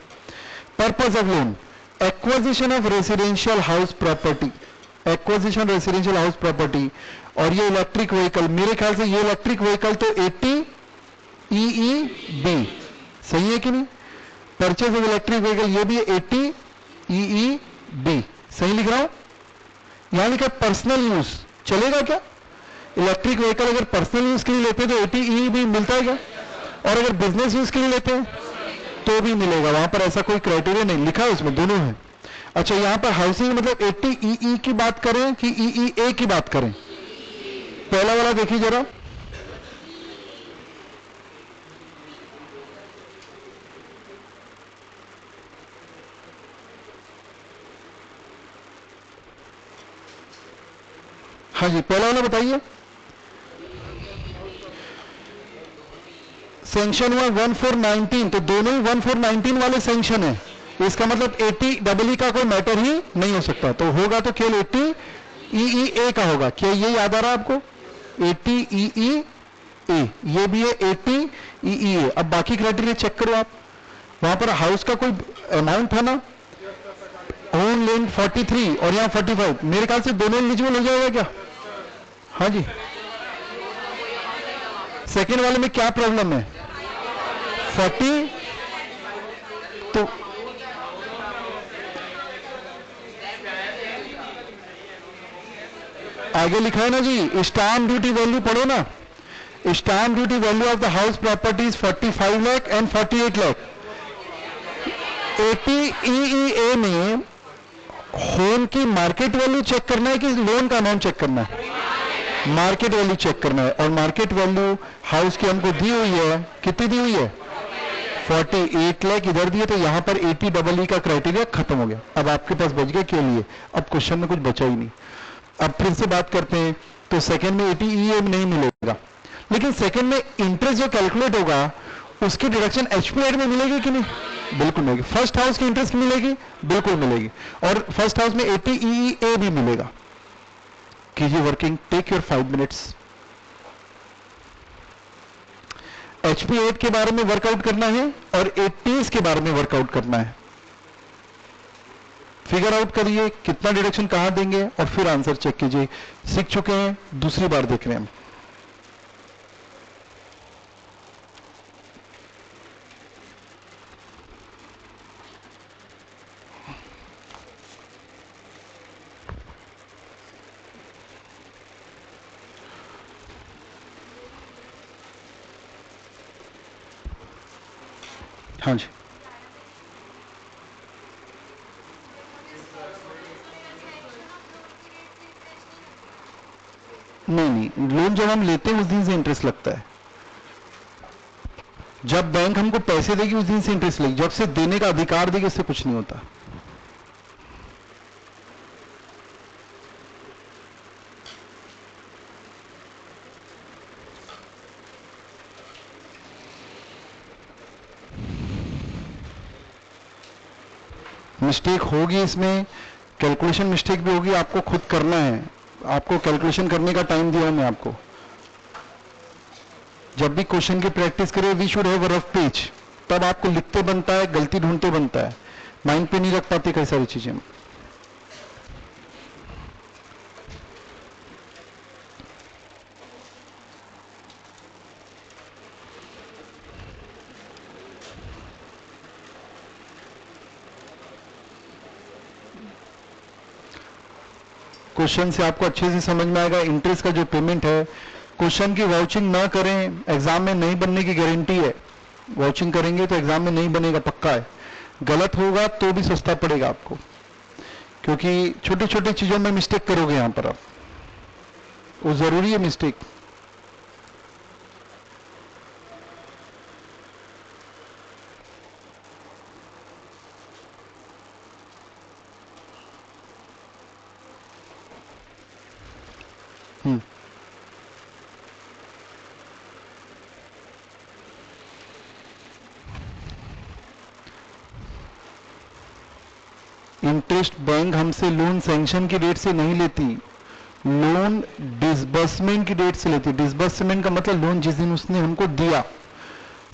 S1: Purpose of loan, acquisition of residential house property. Acquisition residential house property. और ये इलेक्ट्रिक व्हीकल, मेरे ख्याल से ये इलेक्ट्रिक व्हीकल तो 80 EEB सही है कि नहीं? परचेज ऑफ इलेक्ट्रिक व्हीकल ये भी 80 EEB सही लिख रहा हूं? यहां लिखा पर्सनल यूज, चलेगा क्या? इलेक्ट्रिक व्हीकल अगर पर्सनल यूज के लिए लेते हैं तो 80 EEB मिलता है क्या? और अगर बिजनेस यूज के लिए लेते हैं तो भी मिलेगा। वहां पर ऐसा कोई क्राइटेरिया नहीं लिखा है, उसमें दोनों है। अच्छा, यहां पर हाउसिंग मतलब 80 EE की बात करें कि EEA की बात करें? पहला वाला देखिए जरा। हाँ जी, पहला वाला बताइए। सैंक्शन हुआ 1419, तो दोनों ही 1419 वाले सैंक्शन है। इसका मतलब 80 EE का कोई मैटर ही नहीं हो सकता। तो होगा तो केवल 80 EEA का होगा। क्या ये याद आ रहा है आपको? 80 EEA, ये भी है 80 EEA। अब बाकी क्राइटेरिया चेक करो आप। वहां पर हाउस का कोई अमाउंट था ना, ओन लैंड 43 और यहाँ 45, मेरे ख्याल से दोनों एलिजिबल हो जाएगा क्या? हाँ जी। सेकेंड वाले में क्या प्रॉब्लम है? 40, तो आगे लिखा है ना जी, स्टाम्प ड्यूटी वैल्यू पढ़ो ना। Stamp duty value of the house properties 45 lakh and 48 lakh. 80 EEA में होम की मार्केट वैल्यू चेक करना है कि लोन का अमाउंट चेक करना है? मार्केट वैल्यू चेक करना है। और मार्केट वैल्यू हाउस की हमको दी हुई है, कितनी दी हुई है? 48 लाख इधर दिए, तो यहां पर 80 का क्राइटेरिया खत्म हो गया। अब आपके पास बच गया के लिए, अब क्वेश्चन में कुछ बचा ही नहीं। अब फिर से बात करते हैं, तो सेकंड में 80 EM नहीं मिलेगा, लेकिन सेकंड में इंटरेस्ट जो कैलकुलेट होगा उसकी डिडक्शन HPAD में मिलेगी कि नहीं? बिल्कुल मिलेगी। फर्स्ट हाउस की इंटरेस्ट मिलेगी, बिल्कुल मिलेगी। और फर्स्ट हाउस में 80 EEA भी मिलेगा। कीजिए working, take your 5 minutes. HP8 के बारे में वर्कआउट करना है और 80s के बारे में वर्कआउट करना है। फिगर आउट करिए कितना डिडक्शन कहां देंगे और फिर आंसर चेक कीजिए। सीख चुके हैं, दूसरी बार देख रहे हैं हम। हाँ जी, नहीं, लोन जब हम लेते हैं उस दिन से इंटरेस्ट लगता है। जब बैंक हमको पैसे देगी उस दिन से इंटरेस्ट लगेगी, जब से देने का अधिकार देगी उससे कुछ नहीं होता। मिस्टेक होगी इसमें, कैलकुलेशन मिस्टेक भी होगी, आपको खुद करना है। आपको कैलकुलेशन करने का टाइम दिया मैं आपको। जब भी क्वेश्चन की प्रैक्टिस करें, we should have a rough page, तब आपको लिखते बनता है, गलती ढूंढते बनता है, माइंड पे नहीं रख पाते कई सारी चीजें। क्वेश्चन से आपको अच्छे से समझ में आएगा। इंटरेस्ट का जो पेमेंट है, क्वेश्चन की वाउचिंग ना करें, एग्जाम में नहीं बनने की गारंटी है। वाउचिंग करेंगे तो एग्जाम में नहीं बनेगा, पक्का है। गलत होगा तो भी सस्ता पड़ेगा आपको, क्योंकि छोटी छोटी चीजों में मिस्टेक करोगे यहां पर आप, वो जरूरी है मिस्टेक। इंटरेस्ट बैंक हमसे लोन सैंक्शन की डेट से नहीं लेती, लोन डिसबर्समेंट की डेट से लेती। डिसबर्समेंट का मतलब लोन जिस दिन उसने हमको दिया।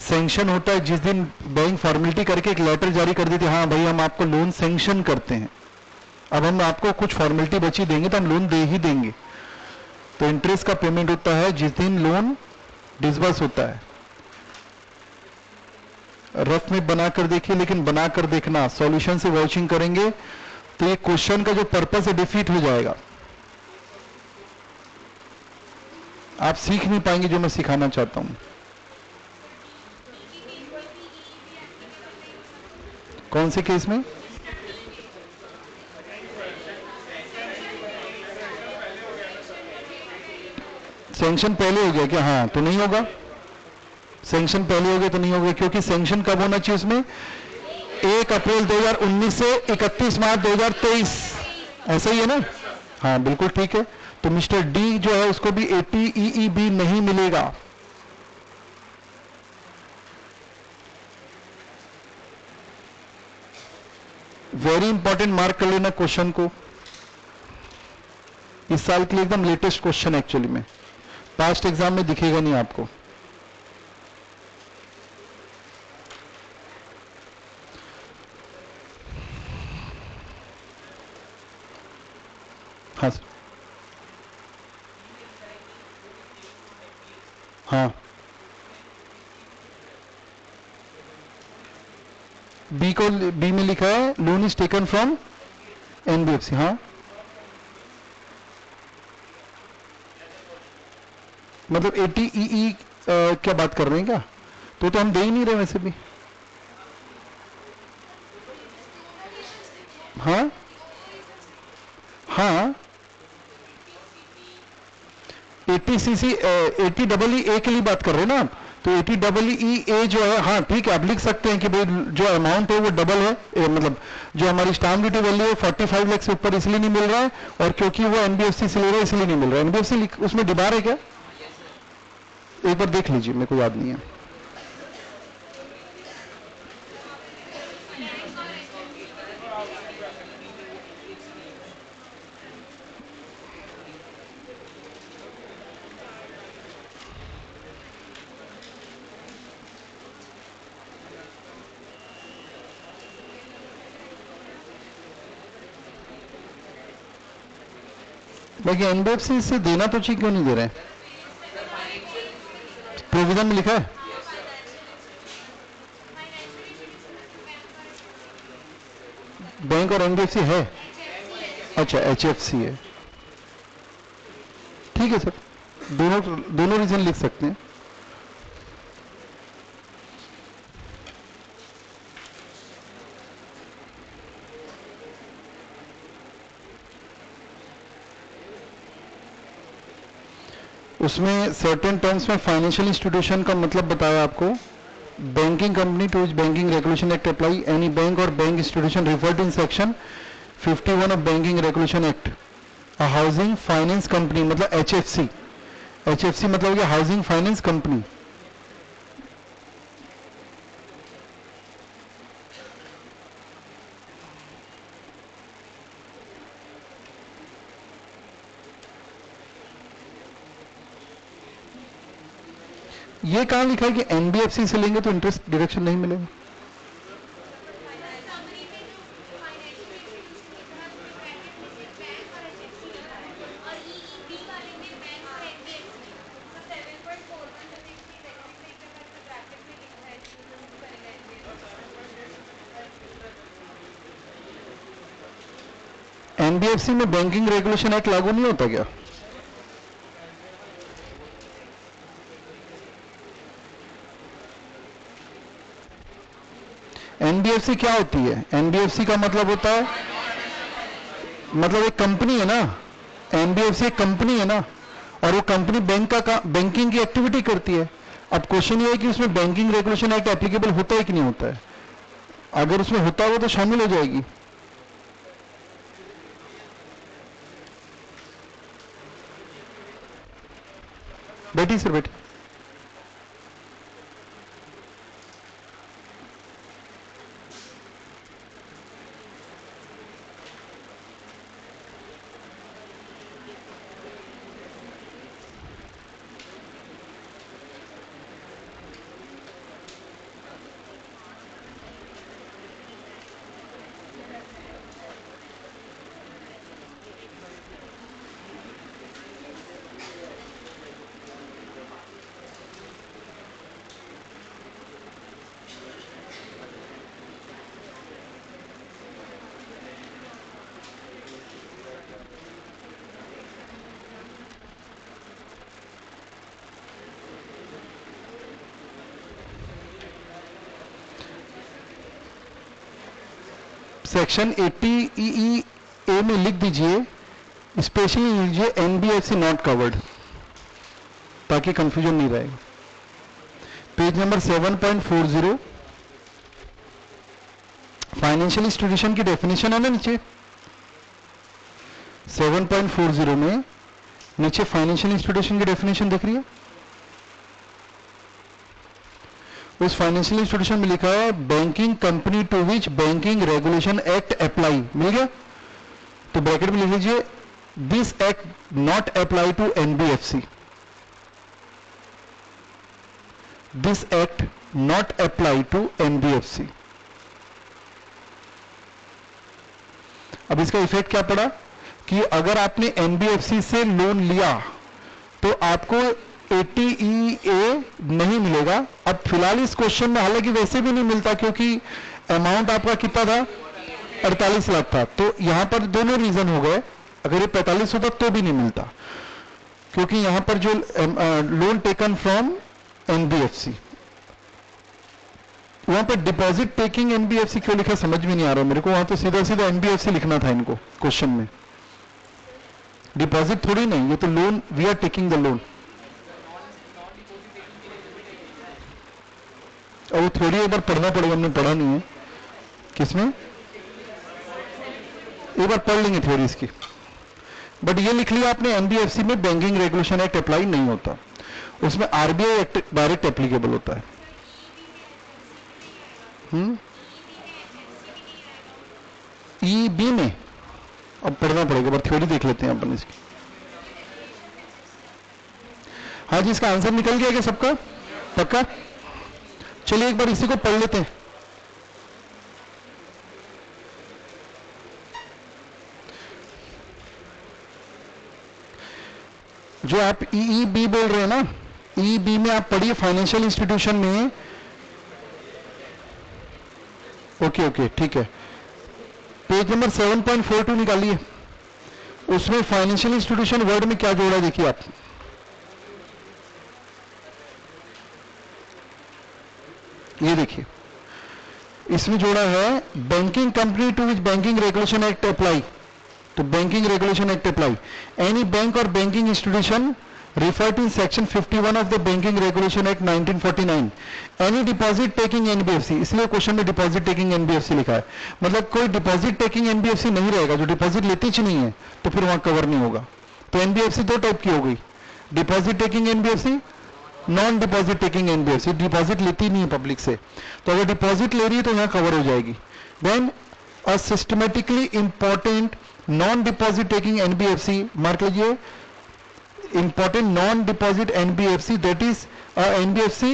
S1: सैंक्शन होता है जिस दिन बैंक फॉर्मेलिटी करके एक लेटर जारी कर देती है, हाँ भाई हम आपको लोन सैंक्शन करते हैं, अब हम आपको कुछ फॉर्मेलिटी बची देंगे तो हम लोन दे ही देंगे। तो इंटरेस्ट का पेमेंट होता है जिस दिन लोन डिसबर्स होता है। रफ में बनाकर देखिए, लेकिन बनाकर देखना, सॉल्यूशन से वाचिंग करेंगे तो ये क्वेश्चन का जो पर्पस है डिफीट हो जाएगा। आप सीख नहीं पाएंगे जो मैं सिखाना चाहता हूं। कौन से केस में? सैंक्शन पहले हो गया क्या? हाँ, तो नहीं होगा। सैंक्शन पहले हो गया तो नहीं होगा, क्योंकि सैंक्शन कब होना चाहिए उसमें? 1 अप्रैल 2019 से 31 मार्च 2023, ऐसा ही है ना? हाँ बिल्कुल ठीक है। तो मिस्टर डी जो है उसको भी 80 EEB नहीं मिलेगा। वेरी इंपॉर्टेंट, मार्क कर लेना क्वेश्चन को। इस साल के लिए एकदम लेटेस्ट क्वेश्चन एक्चुअली में, पास्ट एग्जाम में दिखेगा नहीं आपको। हाँ सर, हाँ बी में लिखा है loan is taken from NBFC। हाँ मतलब 80 EE क्या बात कर रहे हैं क्या? तो हम दे ही नहीं रहे वैसे भी। हाँ 80cc 80EE के लिए बात कर रहे हैं ना आप, तो 80EE जो है, हाँ ठीक है, आप लिख सकते हैं कि भाई जो अमाउंट है वो डबल है, मतलब जो हमारी स्टाम्प ड्यूटी वैल्यू है 45 लाख से ऊपर इसलिए नहीं मिल रहा है, और क्योंकि वो एनबीएफसी से ले रहा है इसलिए नहीं मिल रहा है। एनबीएफसी उसमें डिबार है क्या? एक बार देख लीजिए, मेरे को याद नहीं है। बाकी एनबीएफसी से देना तो चाहिए, क्यों नहीं दे रहे हैं? प्रोविजन में लिखा है बैंक और एनबीएफसी है। अच्छा एचएफसी है, ठीक है सर, दोनों रीजन लिख सकते हैं। उसमें सर्टेन टर्म्स में फाइनेंशियल इंस्टीट्यूशन का मतलब बताया आपको, banking company to which banking regulation act apply, any bank और bank institution referred in section 51 of banking regulation act. Housing finance company मतलब एचएफसी, एचएफसी मतलब ये हाउसिंग फाइनेंस कंपनी। ये कहां लिखा है कि एनबीएफसी से लेंगे तो इंटरेस्ट डिडक्शन नहीं मिलेगा? एनबीएफसी में बैंकिंग रेगुलेशन एक्ट लागू नहीं होता क्या? एनबीएफसी क्या होती है? एनबीएफसी का मतलब होता है, मतलब एक कंपनी है ना, एनबीएफसी एक कंपनी है ना, और वो कंपनी बैंकिंग की एक्टिविटी करती है। अब क्वेश्चन ये है कि उसमें बैंकिंग रेगुलेशन एक्ट एप्लीकेबल होता है कि नहीं होता है? अगर उसमें होता हो तो शामिल हो जाएगी। बैठी सर बैठी। सेक्शन 80EE ए में लिख दीजिए, स्पेशली लीजिए एनबीएफसी नॉट कवर्ड, ताकि कंफ्यूजन नहीं रहेगा। पेज नंबर 7.40 फाइनेंशियल इंस्टीट्यूशन की डेफिनेशन है ना नीचे, 7.40 में नीचे फाइनेंशियल इंस्टीट्यूशन की डेफिनेशन दिख रही है। उस फाइनेंशियल इंस्टीट्यूशन में लिखा है banking company to which banking regulation act apply, मिल गया? तो ब्रैकेट में लिख लीजिए this act not apply to NBFC, this act not apply to NBFC. अब इसका इफेक्ट क्या पड़ा कि अगर आपने एनबीएफसी से लोन लिया तो आपको 80EA नहीं मिलेगा। अब फिलहाल इस क्वेश्चन में हालांकि वैसे भी नहीं मिलता क्योंकि अमाउंट आपका कितना था, 48 लाख था, तो यहां पर दोनों रीजन हो गए। अगर ये 45 होता तो भी नहीं मिलता, क्योंकि यहां पर जो लोन टेकन फ्रॉम एनबीएफसी, वहां पर डिपॉजिट टेकिंग एनबीएफसी क्यों लिखा समझ में नहीं आ रहा मेरे को, वहां तो सीधा सीधा एनबीएफसी लिखना था इनको क्वेश्चन में। डिपॉजिट थोड़ी नहीं, ये तो loan, we are taking the loan. और वो थोड़ी एक बार पढ़ना पड़ेगा, हमने पढ़ा नहीं है किसमें, एक बार पढ़ लेंगे थ्योरी इसकी। बट ये लिख लिया आपने, एनबीएफसी में बैंकिंग रेगुलेशन एक्ट अप्लाई नहीं होता, उसमें आरबीआई एक्ट डायरेक्ट एप्लीकेबल होता है। ईबी में अब पढ़ना पड़ेगा, पर थ्योरी देख लेते हैं अपन इसकी। हाँ जी, इसका आंसर निकल गया क्या सबका, पक्का? चलिए एक बार इसी को पढ़ लेते हैं। जो आप ईईबी बोल रहे हैं ना, ईईबी में आप पढ़िए फाइनेंशियल इंस्टीट्यूशन में। ओके ओके ठीक है, पेज नंबर 7.42 निकालिए, उसमें फाइनेंशियल इंस्टीट्यूशन वर्ड में क्या जोड़ा देखिए आप। ये देखिए, इसमें जोड़ा है banking company to which banking regulation act apply. तो banking regulation act apply, any bank और banking institution referred to in section 51 of the banking regulation act 1949, any deposit taking NBFC, इसलिए क्वेश्चन में डिपॉजिट टेकिंग एनबीएफसी लिखा है, मतलब कोई deposit taking NBFC नहीं रहेगा, जो डिपॉजिट लेती ही नहीं है तो फिर वहां कवर नहीं होगा। तो एनबीएफसी दो टाइप की हो गई, deposit taking NBFC, non deposit taking NBFC, deposit लेती नहीं है पब्लिक से, तो अगर डिपॉजिट ले रही है तो यहां कवर हो जाएगी। Then a systematically important non deposit taking NBFC, mark लीजिए, important non-deposit NBFC, that is a NBFC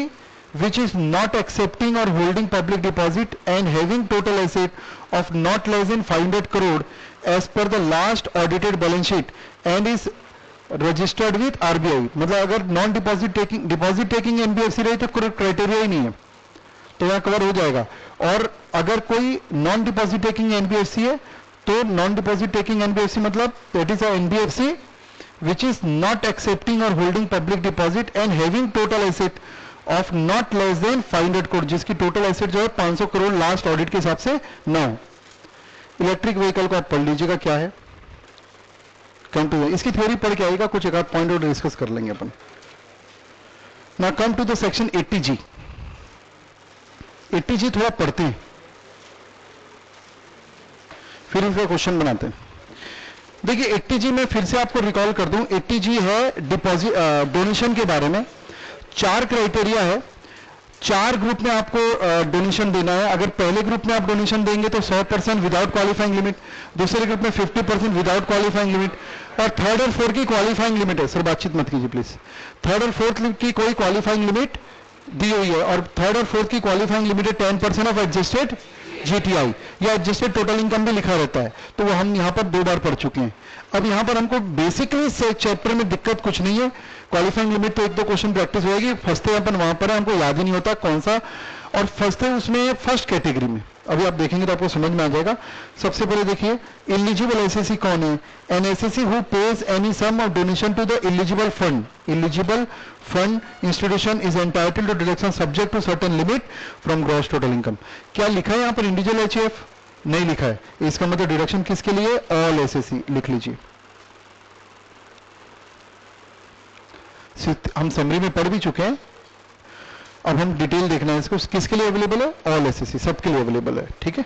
S1: which is not accepting or holding public deposit and having total asset of not less than 500 crore as per the last audited balance sheet and is registered with RBI। मतलब अगर non deposit taking NBFC रही तो कोई criteria ही नहीं है, तो यहाँ cover हो जाएगा। और अगर कोई नॉन डिपॉजिट टेकिंग NBFC है तो नॉन डिपॉजिट टेकिंग NBFC मतलब that is a NBFC which is not accepting or holding public deposit and having total asset of not less than 500 crore, जिसकी total asset जो है 500 crore last audit के हिसाब से ना हो। इलेक्ट्रिक व्हीकल को आप पढ़ लीजिएगा क्या है, कम टू इसकी थ्योरी पढ़ के आएगा, कुछ एक आध पॉइंट और डिस्कस कर लेंगे अपन। ना कम to the section 80G। 80G थोड़ा पढ़ते हैं फिर इसका क्वेश्चन बनाते हैं। देखिए 80G में फिर से आपको रिकॉल कर दूं, 80G है डिपॉजिट डोनेशन के बारे में। 4 क्राइटेरिया है, 4 ग्रुप में आपको डोनेशन देना है। अगर पहले ग्रुप में आप डोनेशन देंगे तो 100% विदाउट क्वालिफाइंग लिमिट, दूसरे ग्रुप में 50% विदाउट क्वालिफाइंग लिमिट, और थर्ड और फोर्थ की क्वालिफाइंग लिमिट है। सर बातचीत मत कीजिए प्लीज। थर्ड और फोर्थ की कोई क्वालिफाइंग लिमिट दी हुई है, और थर्ड और फोर्थ की क्वालिफाइंग लिमिट है 10% ऑफ एडजस्टेड GTI या एडजस्टेड टोटल इनकम भी लिखा रहता है, तो वो हम यहाँ पर 2 बार पढ़ चुके हैं। अब यहाँ पर हमको बेसिकली से चैप्टर में दिक्कत कुछ नहीं है, क्वालिफाइंग लिमिट तो 1-2 क्वेश्चन प्रैक्टिस होगी, फंसते अपन वहां पर है, हमको याद ही नहीं होता कौन सा, और फंसते उसमें फर्स्ट कैटेगरी में। अभी आप देखेंगे तो आपको समझ में आ जाएगा। सबसे पहले देखिए इलिजिबल एसएससी कौन है, an assessee who pays any sum of donation to the eligible fund. Eligible fund institution is entitled to deduction subject to certain limit from gross total income. क्या लिखा है यहाँ पर इंडिविजुअल एचएफ? नहीं लिखा है, इसका मतलब डिडक्शन किसके लिए? All SSC. लिख लीजिए, हम समरी में पढ़ भी चुके हैं, अब हम डिटेल देखना है इसको। किसके लिए अवेलेबल है? ऑल एसएससी, सबके लिए अवेलेबल है, ठीक है।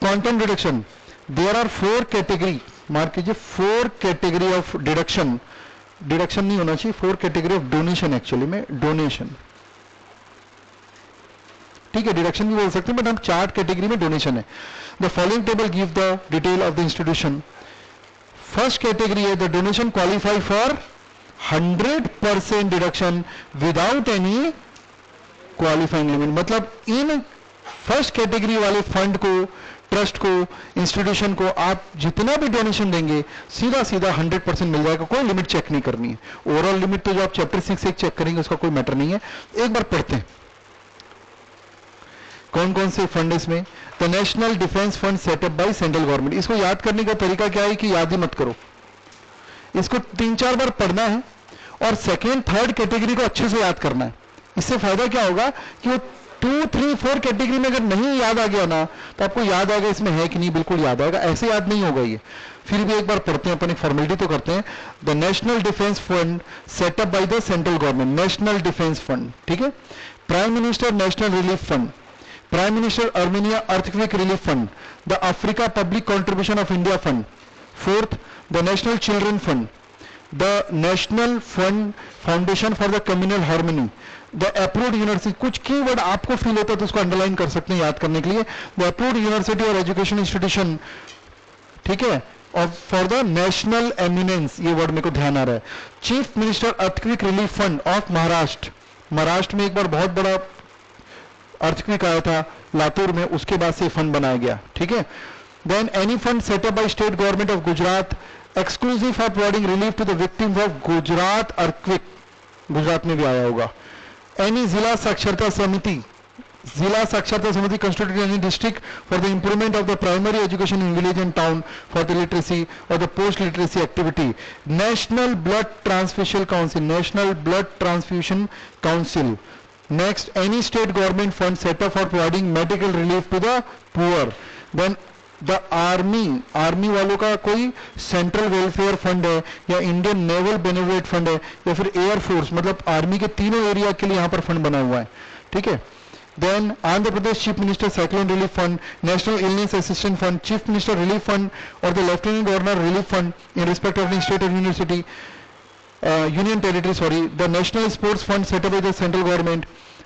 S1: Quantum deduction, there are 4 category, mark कीजिए 4 कैटेगरी ऑफ डिडक्शन। डिडक्शन नहीं होना चाहिए, 4 कैटेगरी ऑफ डोनेशन, एक्चुअली में डोनेशन, ठीक है, डिडक्शन भी बोल सकते हैं, बट हम 4 कैटेगरी में डोनेशन है। The following table give the detail of the institution. First category है the donation qualify for 100% deduction without any qualifying limit. मतलब इन फर्स्ट कैटेगरी वाले फंड को, ट्रस्ट को, इंस्टीट्यूशन को आप जितना भी डोनेशन देंगे सीधा सीधा 100% मिल जाएगा, कोई लिमिट चेक नहीं करनी है। ओवरऑल लिमिट तो जो आप चैप्टर 6 से चेक करेंगे उसका कोई मैटर नहीं है। एक बार पढ़ते हैं कौन कौन से फंड इसमें। The national defence fund setup by central government. इसको याद करने का तरीका क्या है कि याद ही मत करो, इसको 3-4 बार पढ़ना है और सेकेंड थर्ड कैटेगरी को अच्छे से याद करना है। इससे फायदा क्या होगा कि वो 2, 3, 4 कैटेगरी में अगर नहीं याद आ गया ना तो आपको याद आएगा इसमें है कि नहीं, बिल्कुल याद आएगा, ऐसे याद नहीं होगा ये। फिर भी एक बार पढ़ते हैं, अपन एक फॉर्मेलिटी तो करते हैं। The national defence fund setup by the central government, national defence fund, ठीक है। Prime minister national relief fund, prime minister Armenia earthquake relief fund, the Africa public contribution of India fund. Fourth, the national children fund, the national fund foundation for the communal harmony, the approved university. कुछ keyword आपको feel होता है तो उसको underline कर सकते हैं याद करने के लिए। द अप्रूव्ड यूनिवर्सिटी और एजुकेशन इंस्टीट्यूशन, ठीक है, और फॉर द नेशनल एमिनेंस, ये वर्ड मेरे को ध्यान आ रहा है। Chief minister earthquake relief fund of Maharashtra, Maharashtra में एक बार बहुत बड़ा अर्थक्वेक आया था लातूर में, उसके बाद से फंड बनाया गया, ठीक है। Then any fund setup by state government of Gujarat exclusive for providing relief to the victims of Gujarat earthquake, Gujarat में भी आया होगा। एनी जिला साक्षरता समिति, जिला साक्षरता समिति constituted in any district for the improvement of the primary education in village and town for the literacy or the post literacy activity. National blood transfusion council, national blood transfusion council. Next, any state government fund set up for providing medical relief to the poor. Then the army, army वालों का कोई central welfare fund है या Indian naval benefit fund है या फिर air force, मतलब army के तीनों एरिया के लिए यहां पर फंड बना हुआ है, ठीक है। Then Andhra Pradesh chief minister cyclone relief fund, national illness assistant fund, chief minister relief fund और the lieutenant governor relief fund in respect of state और university union territory, sorry, the national sports fund set up by the central government,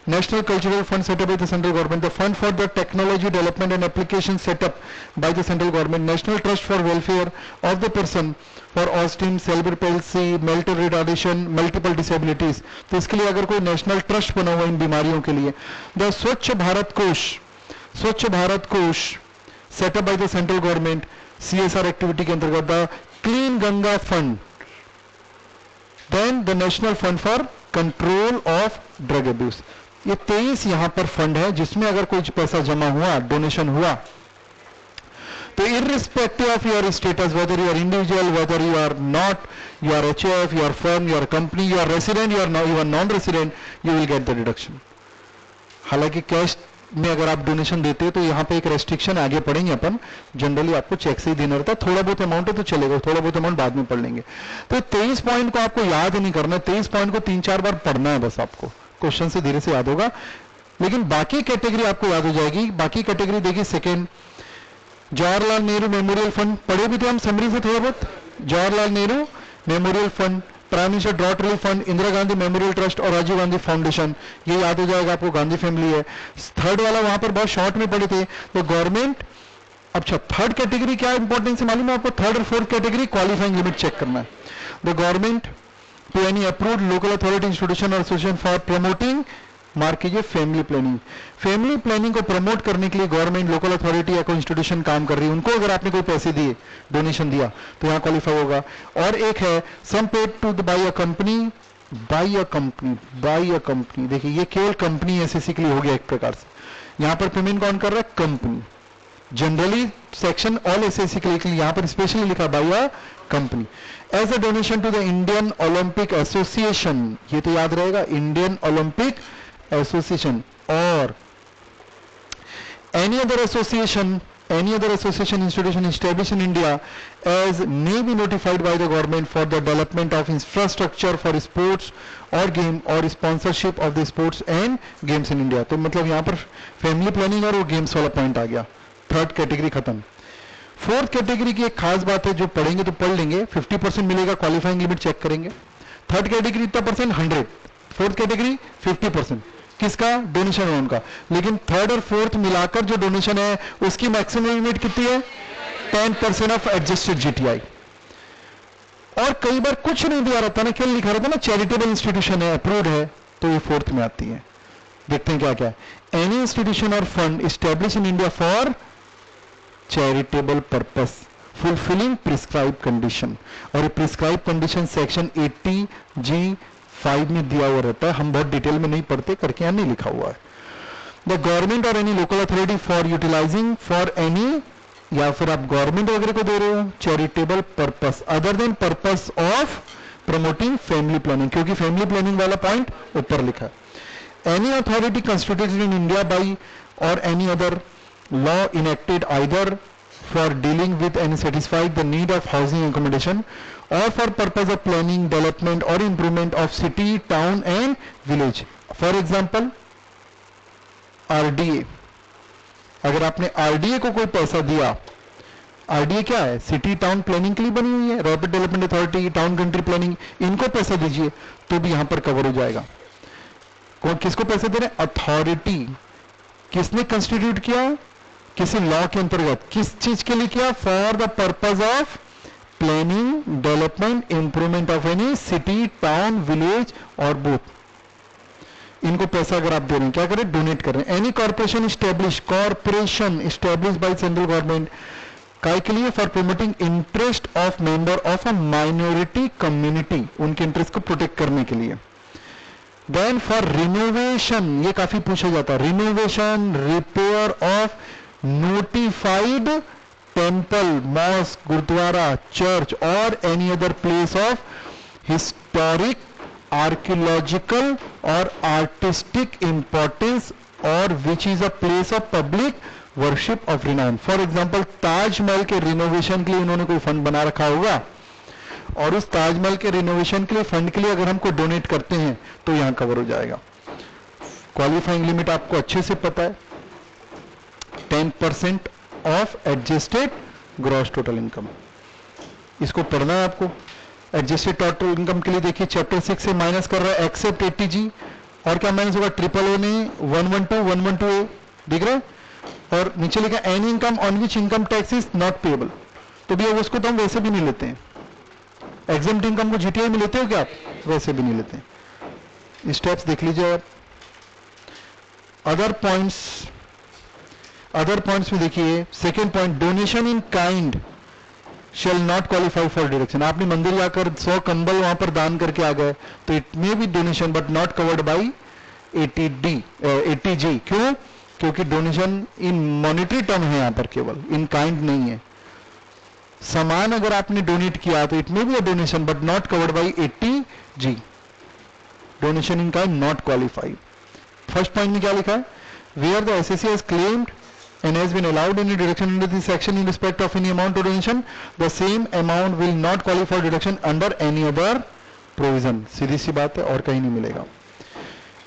S1: national cultural fund set up by the central government, the fund for the technology development and application set up by the central government, national trust for welfare of the person for autism, cerebral palsy, mental retardation, multiple disabilities. तो इसके लिए अगर कोई national trust बना हुआ इन बीमारियों के लिए, the स्वच्छ भारत कोष, Swachh Bharat Kosh setup by the central government CSR activity के अंतर्गत, the clean Ganga fund, then the national fund for control of drug abuse. ये 23 यहां पर फंड है जिसमें अगर कुछ पैसा जमा हुआ, डोनेशन हुआ, तो irrespective of your status, whether you are individual, whether you are not, you are HF, you are firm, you are company, you are resident, you are non resident, you will get the deduction. हालांकि cash में अगर आप donation देते हैं तो यहाँ पे एक रेस्ट्रिक्शन आगे पढ़ेंगे अपन, जनरली आपको चेक से ही देना रहता है, थोड़ा बहुत अमाउंट है तो चलेगा, थोड़ा बहुत अमाउंट बाद में पढ़ लेंगे। तो 23 पॉइंट को आपको याद नहीं करना है, 23 पॉइंट को 3-4 बार पढ़ना है बस, आपको क्वेश्चन से धीरे से याद होगा, लेकिन बाकी कैटेगरी आपको याद हो जाएगी। बाकी कैटेगरी देखिए, second Jawaharlal Nehru memorial fund, पढ़े भी थे हम समरी से थोड़ा बहुत, Jawaharlal Nehru memorial fund, prime minister drought relief fund, Indira Gandhi memorial trust और राजीव गांधी फाउंडेशन, ये याद हो जाएगा आपको, गांधी फैमिली है। थर्ड वाला वहां पर बहुत शॉर्ट में पढ़े थे, तो गवर्नमेंट। अच्छा, थर्ड कैटेगरी क्या इंपॉर्टेंस है मालूम है आपको? थर्ड और fourth category qualifying limit check करना है। The government to any approved local authority institution और एसोसिएशन फॉर प्रमोटिंग, मार्क कीजिए, फैमिली प्लानिंग। फैमिली प्लानिंग को प्रमोट करने के लिए गवर्नमेंट, लोकल अथॉरिटी या कोई इंस्टीट्यूशन काम कर रही है, उनको अगर आपने कोई पैसे दिए, डोनेशन दिया, तो यहाँ क्वालिफाई होगा। और एक है sum paid to by a company, by a company, by a company. देखिए ये केवल कंपनी एसएससी के लिए हो गया एक प्रकार से, यहाँ पर पेमेंट कौन कर रहा है? Company. Generally section all SSC के लिए, यहाँ पर स्पेशली लिखा by a company. As a donation to the Indian Olympic association, ये तो याद रहेगा, इंडियन ओलंपिक एसोसिएशन और any other association institution established in India as may be notified by the government for the development of infrastructure for sports or game or sponsorship of the sports and games in India। तो मतलब यहाँ पर family planning और वो games वाला point आ गया। Third category खत्म। Fourth category की एक खास बात है, जो पढ़ेंगे तो पढ़ लेंगे, 50% मिलेगा, क्वालिफाइंग लिमिट चेक करेंगे। थर्ड कैटेगरी इतना परसेंट 100, फोर्थ कैटेगरी 50%। किसका? डोनेशन अमाउंट का। लेकिन थर्ड और फोर्थ मिलाकर जो डोनेशन है उसकी मैक्सिमम लिमिट कितनी है? 10% ऑफ एडजस्टेड जीटीआई। और कई बार कुछ नहीं दिया रहता ना, क्या लिखा रहता ना, चैरिटेबल इंस्टीट्यूशन है, अप्रूव्ड है, तो ये फोर्थ में आती है। देखते हैं क्या क्या है। एनी इंस्टीट्यूशन और fund establish in India for charitable purpose fulfilling prescribe condition, और ये प्रिस्क्राइब कंडीशन सेक्शन 80G5 में दिया हुआ रहता है, हम बहुत डिटेल में नहीं पढ़ते, करके यहां नहीं लिखा हुआ है। द गवर्नमेंट और any local authority for utilising for any, या फिर आप गवर्नमेंट वगैरह को दे रहे हो charitable purpose other than purpose of promoting family planning, क्योंकि फैमिली प्लानिंग वाला पॉइंट ऊपर लिखा है। Any authority constituted in India by or any other law enacted either for dealing with and satisfying the need of housing accommodation or for purpose of planning, development or improvement of city, town and village. For example, RDA. अगर आपने RDA को कोई पैसा दिया, RDA क्या है? City town planning के लिए बनी हुई है, rapid development authority, town country planning, इनको पैसा दीजिए तो भी यहां पर कवर हो जाएगा। किसको पैसे दे रहे हैं? अथॉरिटी। किसने कंस्टिट्यूट किया? किसी लॉ के अंतर्गत। किस चीज के लिए किया? For the purpose of planning, development, improvement of any city, town, village और बोथ। इनको पैसा अगर आप दे रहे हैं, क्या करें? डोनेट कर रहे हैं। Any corporation establish by central government काय के लिए? For promoting interest of member of a minority community, उनके इंटरेस्ट को प्रोटेक्ट करने के लिए। देन फॉर रिनोवेशन, ये काफी पूछा जाता है, renovation, repair of notified temple, mosque, gurdwara, church और any other place of historic, archaeological और आर्टिस्टिक इंपॉर्टेंस और which is a place of public worship of renown. For example, Taj Mahal के रिनोवेशन के लिए उन्होंने कोई फंड बना रखा होगा और उस ताजमहल के रिनोवेशन के लिए फंड के लिए अगर हमको डोनेट करते हैं तो यहां कवर हो जाएगा। क्वालिफाइंग लिमिट आपको अच्छे से पता है, 10% of adjusted gross total income. इसको पढ़ना है आपको। एडजस्टेड टोटल इनकम के लिए देखिए चैप्टर 6 से माइनस कर रहा है एक्सेप्ट 80G, और क्या माइनस होगा? ट्रिपल ओ ने 112A, दिख रहा है? और नीचे लिखा any income on which income tax is not payable, तो भी उसको तो हम वैसे भी नहीं लेते हैं। एग्जेम्प्ट इनकम को जीटीआई में लेते हो क्या आप? वैसे भी नहीं लेते। स्टेप्स देख लीजिए आप। अदर पॉइंट्स में देखिए, second point, donation in kind shall not qualify for deduction. आपने मंदिर जाकर 100 कंबल वहां पर दान करके आ गए तो it may B donation but not covered by 80G। क्यों? क्योंकि डोनेशन इन मॉनेटरी टर्म है यहां पर, केवल इन काइंड नहीं है। सामान अगर आपने डोनेट किया तो it may be a donation but not covered by 80G। Donation in kind not qualified. First point में क्या लिखा है? Where the SSC has claimed and has been allowed any deduction under this section in respect of any amount of donation, the same amount will not qualify for deduction under any other provision। सीधी सी बात है, और कहीं नहीं मिलेगा।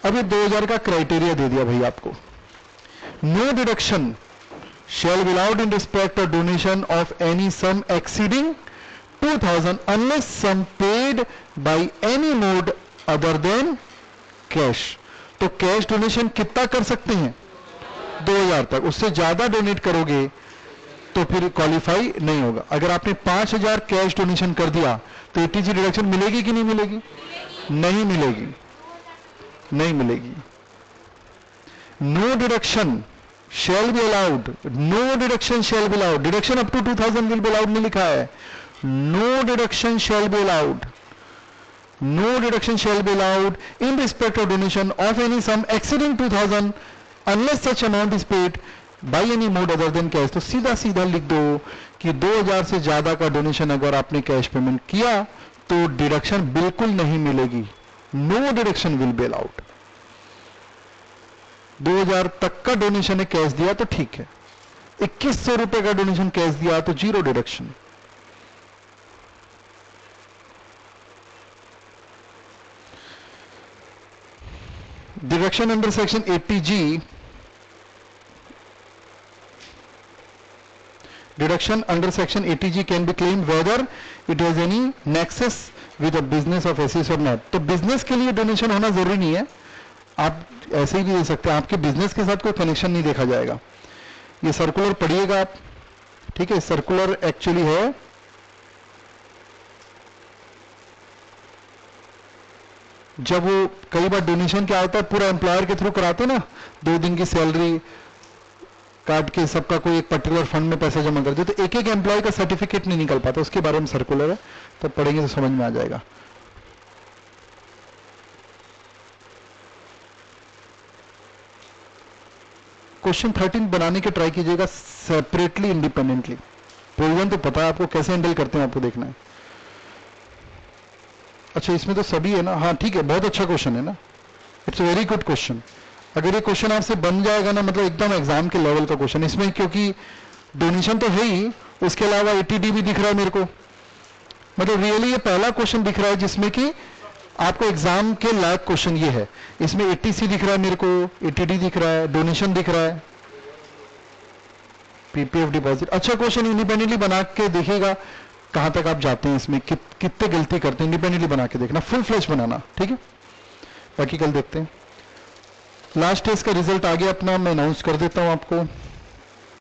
S1: अब ये 2000 का criteria दे दिया भाई आपको। No deduction shall be allowed in respect of donation of any sum exceeding 2000 unless sum paid by any mode other than cash। तो कैश डोनेशन कितना कर सकते हैं? 2000 तक। उससे ज्यादा डोनेट करोगे तो फिर क्वालिफाई नहीं होगा। अगर आपने 5000 कैश डोनेशन कर दिया तो 80G डिडक्शन मिलेगी कि नहीं मिलेगी? नहीं मिलेगी, नहीं मिलेगी। No deduction shall be allowed, no deduction shall be allowed, deduction up to 2000 will be allowed में लिखा है। No deduction shall be allowed, no deduction shall be allowed in respect of donation of any sum exceeding 2000 unless such amount is paid by any mode other than cash। तो सीधा सीधा लिख दो कि 2000 से ज्यादा का डोनेशन अगर आपने कैश पेमेंट किया तो डिडक्शन बिल्कुल नहीं मिलेगी। No deduction will be allowed. 2000 तक का डोनेशन है, कैश दिया तो ठीक है। 2100 रुपए का डोनेशन कैश दिया तो zero deduction. Deduction under section 80G, deduction under section 80G can be claimed whether it has any nexus with the business of assets or not। तो बिजनेस के लिए डोनेशन होना जरूरी नहीं है, आप ऐसे ही भी दे सकते हैं, आपके बिजनेस के साथ कोई कनेक्शन नहीं देखा जाएगा। ये सर्कुलर पढ़िएगा आप, ठीक है? सर्कुलर एक्चुअली है जब वो कई बार डोनेशन क्या होता है, पूरा एम्प्लॉयर के थ्रू कराते ना, 2 दिन की सैलरी काट के सबका कोई एक पर्टिकुलर फंड में पैसा जमा कर दे, तो एक एक एम्प्लॉय का सर्टिफिकेट नहीं निकल पाता, उसके बारे में सर्कुलर है, तब पढ़ेंगे तो समझ में आ जाएगा। क्वेश्चन 13 बनाने के ट्राई कीजिएगा सेपरेटली, इंडिपेंडेंटली। प्रोविजन तो पता है आपको, कैसे हैंडल करते हैं आपको देखना है। अच्छा, इसमें तो सभी है ना? हाँ ठीक है, बहुत अच्छा क्वेश्चन है ना, इट्स वेरी गुड क्वेश्चन। अगर ये क्वेश्चन आपसे बन जाएगा ना, मतलब एकदम एग्जाम के लेवल का क्वेश्चन, इसमें क्योंकि डोनेशन तो है ही, उसके अलावा एटीडी भी दिख रहा है मेरे को, मतलब रियली ये पहला क्वेश्चन दिख रहा है जिसमें कि आपको एग्जाम के लायक क्वेश्चन ये है। इसमें एटीसी दिख रहा है मेरे को, एटीडी दिख रहा है, डोनेशन दिख रहा है, पीपीएफ डिपॉजिट। अच्छा क्वेश्चन इंडिपेंडेंटली बना के देखिएगा कहां तक आप जाते हैं इसमें, कितने गलती करते हैं, इंडिपेंडेंटली बना के देखना, फुल फ्लैश बनाना, ठीक है। बाकी कल देखते हैं। लास्ट टेस्ट का रिजल्ट आ गया अपना, मैं अनाउंस कर देता हूं आपको।